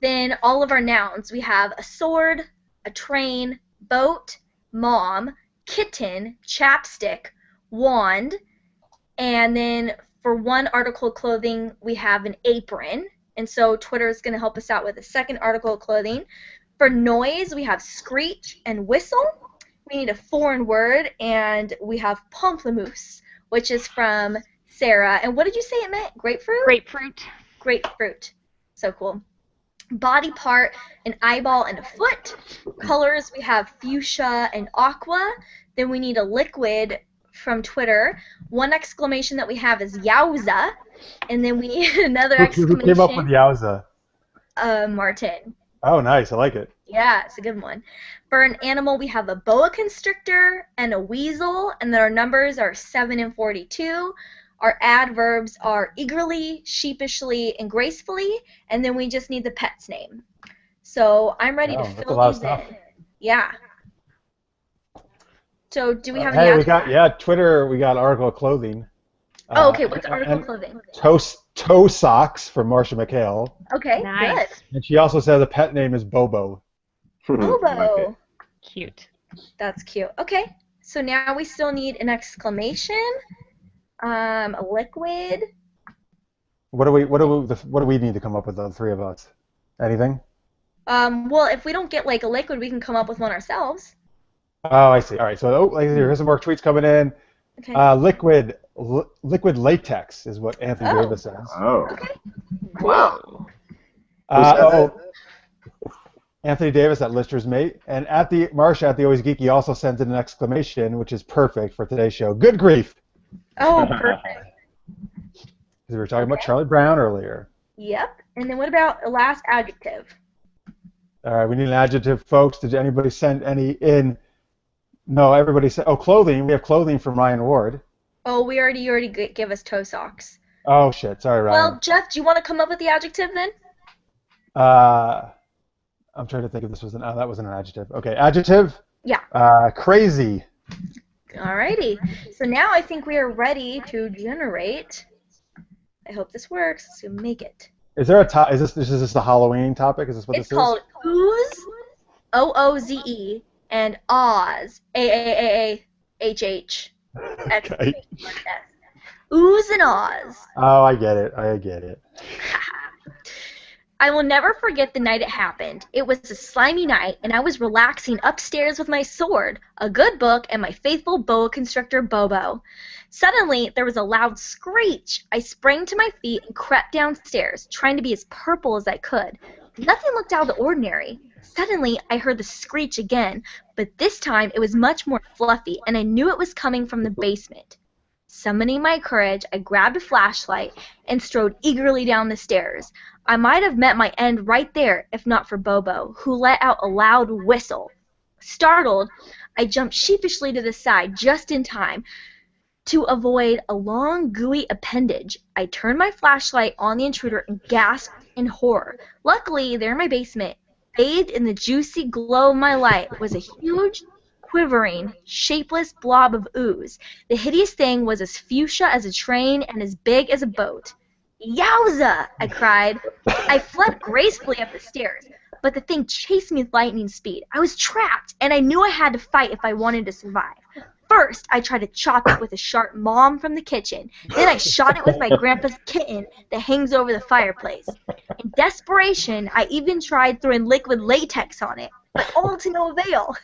Then all of our nouns, we have a sword, a train, boat, mom, kitten, chapstick, wand, and then for one article of clothing, we have an apron, and so Twitter is going to help us out with a second article of clothing. For noise, we have screech and whistle. We need a foreign word, and we have pamplemousse, which is from Sarah. And what did you say it meant? Grapefruit? Grapefruit. Grapefruit. So cool. Body part, an eyeball and a foot. Colors, we have fuchsia and aqua. Then we need a liquid from Twitter. One exclamation that we have is yowza. And then we need another exclamation. Who came up with yowza? Martin. Oh, nice. I like it. Yeah, it's a good one. For an animal, we have a boa constrictor and a weasel, and then our numbers are 7 and 42. Our adverbs are eagerly, sheepishly, and gracefully, and then we just need the pet's name. So I'm ready to fill these in. Yeah. So do we have any? Hey, we got Twitter. We got article of clothing. Oh, okay. What's article of clothing? Toe socks from Marsha McHale. Okay, nice. Good. And she also says the pet name is Bobo. Bobo. Cute. That's cute. Okay. So now we still need an exclamation. A liquid. What do we need to come up with, the 3 of us? Anything? Well, if we don't get like a liquid, we can come up with one ourselves. Oh, I see. All right. So here's some more tweets coming in. Okay. Liquid latex is what Anthony Davis says. Oh. Okay. Wow. Anthony Davis at Lister's Mate, and Marsha at the Always Geeky also sends in an exclamation, which is perfect for today's show. Good grief! Oh, perfect. Because we were talking about Charlie Brown earlier. Yep. And then what about the last adjective? All right, we need an adjective, folks. Did anybody send any in? No, everybody said. Oh, clothing. We have clothing from Ryan Ward. Oh, you already gave us toe socks. Oh shit! Sorry, Ryan. Well, Jeff, do you want to come up with the adjective then? I'm trying to think if this was that wasn't an adjective. Okay, adjective. Yeah. Crazy. Alrighty. So now I think we are ready to generate. I hope this works. So make it. Is there a is this the Halloween topic? Is this what it's this is? It's called Ooze, O-O-Z-E, and Oz, A-A-A-H-H. Okay. Ooze and Oz. Oh, I get it. I will never forget the night it happened. It was a slimy night, and I was relaxing upstairs with my sword, a good book, and my faithful boa constrictor, Bobo. Suddenly, there was a loud screech. I sprang to my feet and crept downstairs, trying to be as purple as I could. Nothing looked out of the ordinary. Suddenly, I heard the screech again, but this time it was much more fluffy, and I knew it was coming from the basement. Summoning my courage, I grabbed a flashlight and strode eagerly down the stairs. I might have met my end right there if not for Bobo, who let out a loud whistle. Startled, I jumped sheepishly to the side just in time. To avoid a long, gooey appendage, I turned my flashlight on the intruder and gasped in horror. Luckily, there in my basement, bathed in the juicy glow of my light, was a huge, quivering, shapeless blob of ooze. The hideous thing was as fuchsia as a train and as big as a boat. Yowza! I cried. I fled gracefully up the stairs, but the thing chased me with lightning speed. I was trapped, and I knew I had to fight if I wanted to survive. First, I tried to chop it with a sharp mom from the kitchen. Then I shot it with my grandpa's kitten that hangs over the fireplace. In desperation, I even tried throwing liquid latex on it, but all to no avail.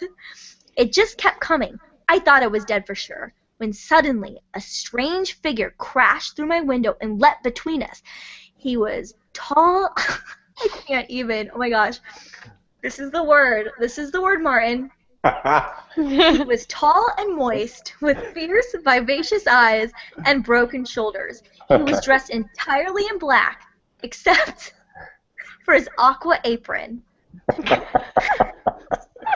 It just kept coming. I thought I was dead for sure, when suddenly a strange figure crashed through my window and leapt between us. He was tall. I can't even. Oh my gosh. This is the word. This is the word, Martin. He was tall and moist, with fierce, vivacious eyes and broken shoulders. He was dressed entirely in black, except for his aqua apron.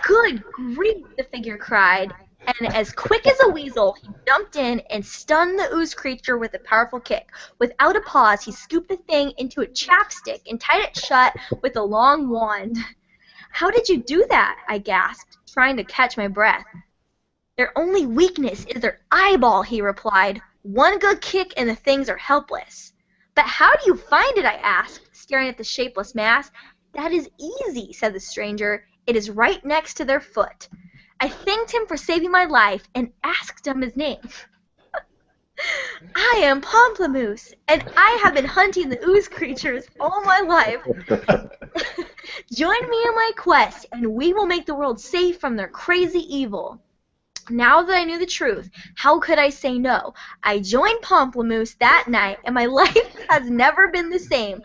Good grief, the figure cried, and as quick as a weasel, he jumped in and stunned the ooze creature with a powerful kick. Without a pause, he scooped the thing into a chapstick and tied it shut with a long wand. How did you do that? I gasped, trying to catch my breath. Their only weakness is their eyeball, he replied. One good kick and the things are helpless. But how do you find it? I asked, staring at the shapeless mass. That is easy, said the stranger. It is right next to their foot. I thanked him for saving my life and asked him his name. I am Pomplamoose, and I have been hunting the ooze creatures all my life. Join me in my quest, and we will make the world safe from their crazy evil. Now that I knew the truth, how could I say no? I joined Pomplamoose that night, and my life has never been the same.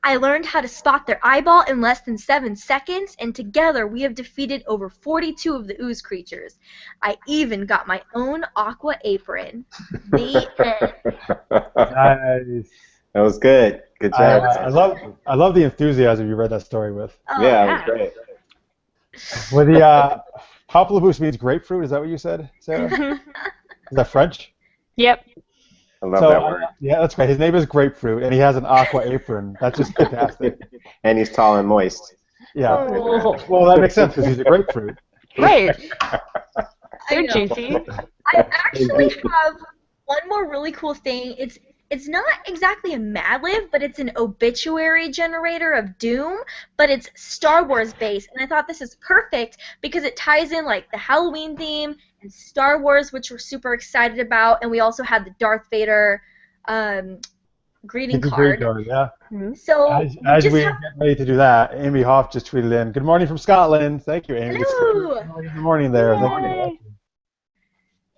I learned how to spot their eyeball in less than 7 seconds, and together we have defeated over 42 of the ooze creatures. I even got my own aqua apron. The end. Nice. That was good. Good job. I love the enthusiasm you read that story with. Oh, Yeah, that was great. With the Pomplamoose means grapefruit. Is that what you said, Sarah? Is that French? Yep. I love that word. Yeah, that's great. His name is Grapefruit, and he has an aqua apron. That's just fantastic. And he's tall and moist. Yeah. Oh. Well, that makes sense because he's a grapefruit. Right. I They're know. juicy. I actually have one more really cool thing. It's not exactly a Mad Lib, but it's an obituary generator of doom, but it's Star Wars based, and I thought this is perfect because it ties in like the Halloween theme and Star Wars, which we're super excited about, and we also had the Darth Vader greeting card. Yeah. So As we get ready to do that, Amy Hoff just tweeted in, "Good morning from Scotland." Thank you, Amy. Hello. Good morning there. Thank you.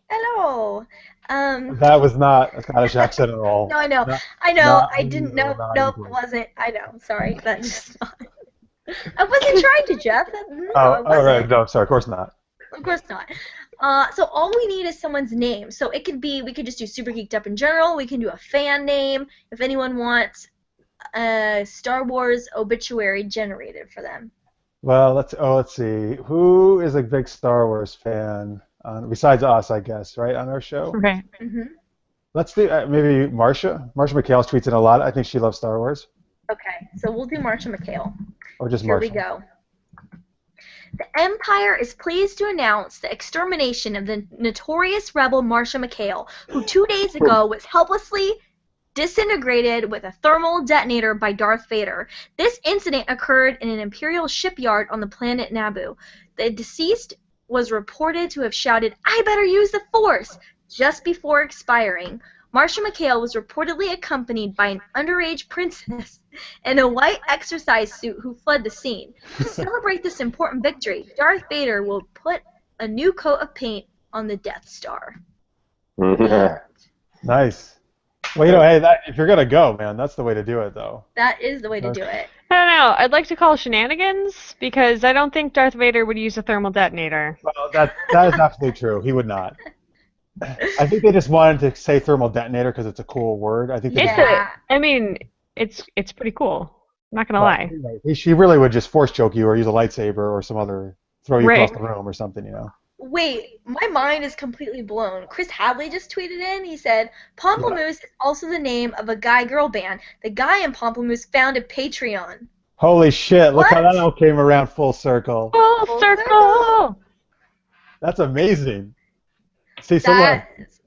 Hello. That was not a Scottish accent at all. No, I know. I didn't know. Nope, it wasn't. I know. Sorry. That's just not. I wasn't trying to, Jeff. No, I wasn't. All right. No, sorry. Of course not. Of course not. So all we need is someone's name. So it could be, we could just do Super Geeked Up in general. We can do a fan name if anyone wants a Star Wars obituary generated for them. Well, let's see. Who is a big Star Wars fan? Besides us, I guess, right, on our show? Right. Mm-hmm. Let's do maybe Marsha. Marsha McHale tweets in a lot. I think she loves Star Wars. Okay, so we'll do Marsha McHale. Or just Here Marsha. we go. The Empire is pleased to announce the extermination of the notorious rebel Marsha McHale, who 2 days ago was helplessly disintegrated with a thermal detonator by Darth Vader. This incident occurred in an Imperial shipyard on the planet Naboo. The deceased was reported to have shouted, "I better use the Force," just before expiring. Marsha McHale was reportedly accompanied by an underage princess in a white exercise suit who fled the scene. To celebrate this important victory, Darth Vader will put a new coat of paint on the Death Star. Nice. Well, hey, if you're going to go, man, that's the way to do it, though. That is the way to do it. I don't know. I'd like to call shenanigans because I don't think Darth Vader would use a thermal detonator. Well, that is absolutely true. He would not. I think they just wanted to say thermal detonator because it's a cool word. I think. It's pretty cool. I'm not gonna lie. She really would just force choke you or use a lightsaber or some other throw you across the room or something, you know. Wait, my mind is completely blown. Chris Hadley just tweeted in. He said, Pomplamoose is also the name of a guy-girl band. The guy in Pomplamoose founded Patreon. Holy shit! Look how What? that all came around full circle. Full Full circle! That's amazing. See, so look, That is,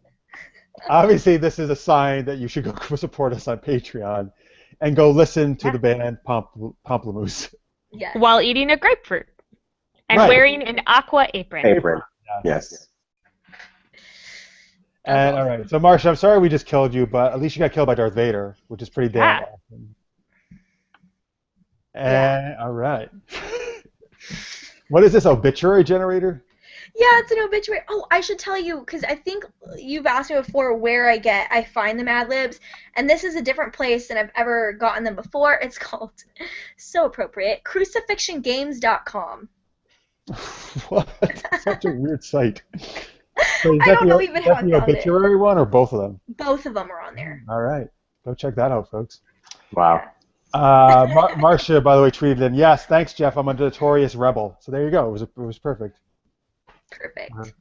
obviously this is a sign that you should go support us on Patreon and go listen to the band Pomplamoose. yes. While eating a grapefruit. And Right. wearing an aqua apron. Apron. Yeah. Yes. And all right, so Marsha, I'm sorry we just killed you, but at least you got killed by Darth Vader, which is pretty damn Yeah. awesome. And all right, what is this obituary generator? Yeah, it's an obituary. Oh, I should tell you, because I think you've asked me before where I find the Mad Libs, and this is a different place than I've ever gotten them before. It's called, so appropriate, crucifixiongames.com. What? Such a weird site. So is I that don't know even how I the found it. obituary one or both of them? Both of them are on there. All right, go check that out, folks. Wow. Marcia, by the way, tweeted in, yes, thanks, Jeff. I'm a notorious rebel. So there you go. It was perfect. Perfect.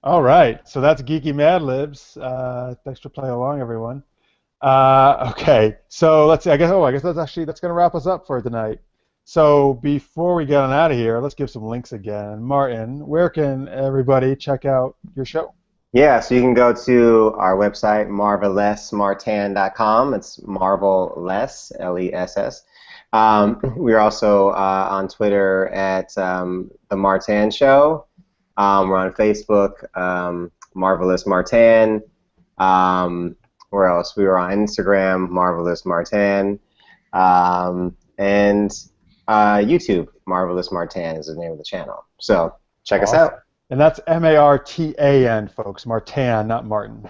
All right, so that's Geeky Mad Libs. Thanks for playing along, everyone. Okay, so let's see. I guess that's going to wrap us up for tonight. So before we get on out of here, let's give some links again. Martin, where can everybody check out your show? Yeah, so you can go to our website, marvellousmartan.com. It's Marvelless, L-E-S-S. We're also on Twitter at The Martan Show. We're on Facebook, Marvelous Martan. Where else? We were on Instagram, Marvelous Martan. And YouTube, Marvelous Martan is the name of the channel. So check us out. And that's M-A-R-T-A-N, folks. Martan, not Martin.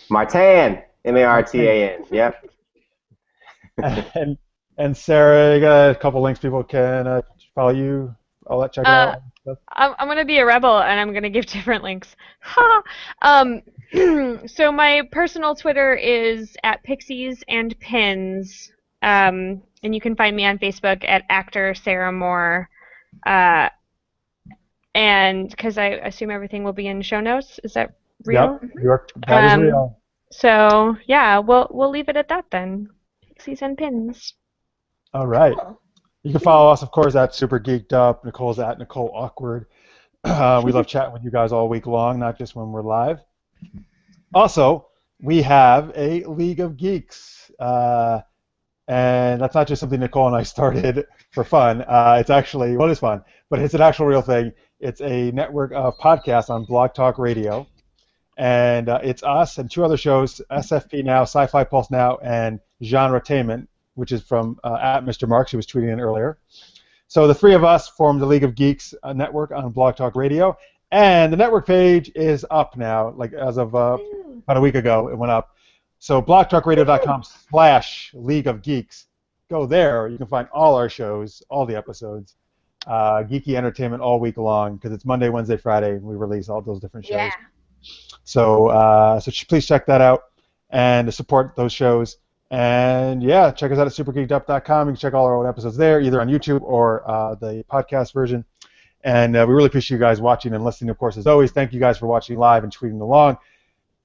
Martan, M-A-R-T-A-N. Yep. And Sarah, you got a couple links people can follow you, all that, check out. I'm going to be a rebel, and I'm going to give different links. So my personal Twitter is at Pixies and Pins, and you can find me on Facebook at actor Sarah Moore. And because I assume everything will be in show notes, is that real? Yep, that is real. So yeah, we'll leave it at that then. Pixies and Pins. All right. Cool. You can follow us, of course, at Super Geeked Up. Nicole's at Nicole Awkward. We love chatting with you guys all week long, not just when we're live. Also, we have a League of Geeks. And that's not just something Nicole and I started for fun. It's actually, well, it is fun, but it's an actual real thing. It's a network of podcasts on BlogTalkRadio. And it's us and two other shows, SFP-NOW, Sci-Fi Pulse Now, and Genretainment, which is from at Mr. Marks, who was tweeting in earlier. So the three of us formed the League of Geeks network on BlogTalkRadio. And the network page is up now, like as of about a week ago, it went up. So blogtalkradio.com/League of Geeks. Go there. You can find all our shows, all the episodes, geeky entertainment all week long, because it's Monday, Wednesday, Friday, and we release all those different shows. Yeah. So please check that out and support those shows. And yeah, check us out at supergeekedup.com. You can check all our old episodes there, either on YouTube or the podcast version. And we really appreciate you guys watching and listening, of course, as always. Thank you guys for watching live and tweeting along.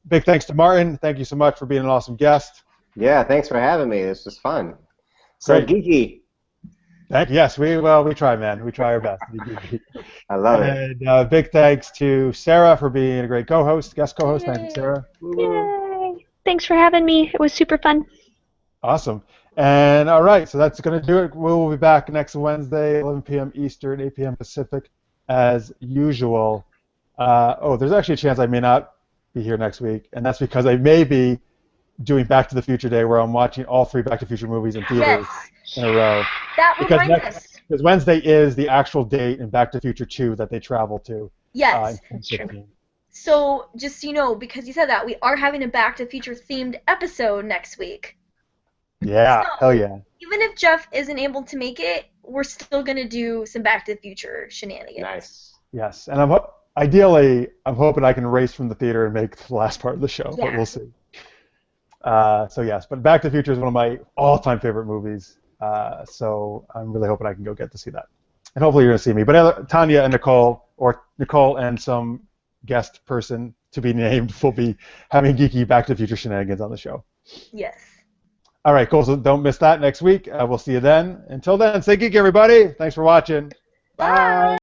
Big thanks to Martin. Thank you so much for being an awesome guest. Yeah, thanks for having me. This was fun. So geeky. Yes, we try, man. We try our best to be geeky. I love it. And big thanks to Sarah for being a great co-host, guest co-host. Thank you, Sarah. Yay! Thanks for having me. It was super fun. Awesome. And all right, so that's going to do it. We'll be back next Wednesday, 11 p.m. Eastern, 8 p.m. Pacific, as usual. There's actually a chance I may not be here next week, and that's because I may be doing Back to the Future Day, where I'm watching all three Back to the Future movies in theaters in a row. That reminds us. Because Wednesday is the actual date in Back to the Future 2 that they travel to. Yes. In 2015. So just so you know, because you said that, we are having a Back to the Future themed episode next week. Yeah, So, hell yeah. Even if Jeff isn't able to make it, we're still going to do some Back to the Future shenanigans. Nice. Yes, and ideally, I'm hoping I can race from the theater and make the last part of the show, but we'll see. So yes, but Back to the Future is one of my all-time favorite movies, so I'm really hoping I can go get to see that. And hopefully you're going to see me. But Tonya and Nicole, or Nicole and some guest person to be named, will be having geeky Back to the Future shenanigans on the show. Yes. All right, cool. So don't miss that next week. We'll see you then. Until then, stay geeky, everybody. Thanks for watching. Bye.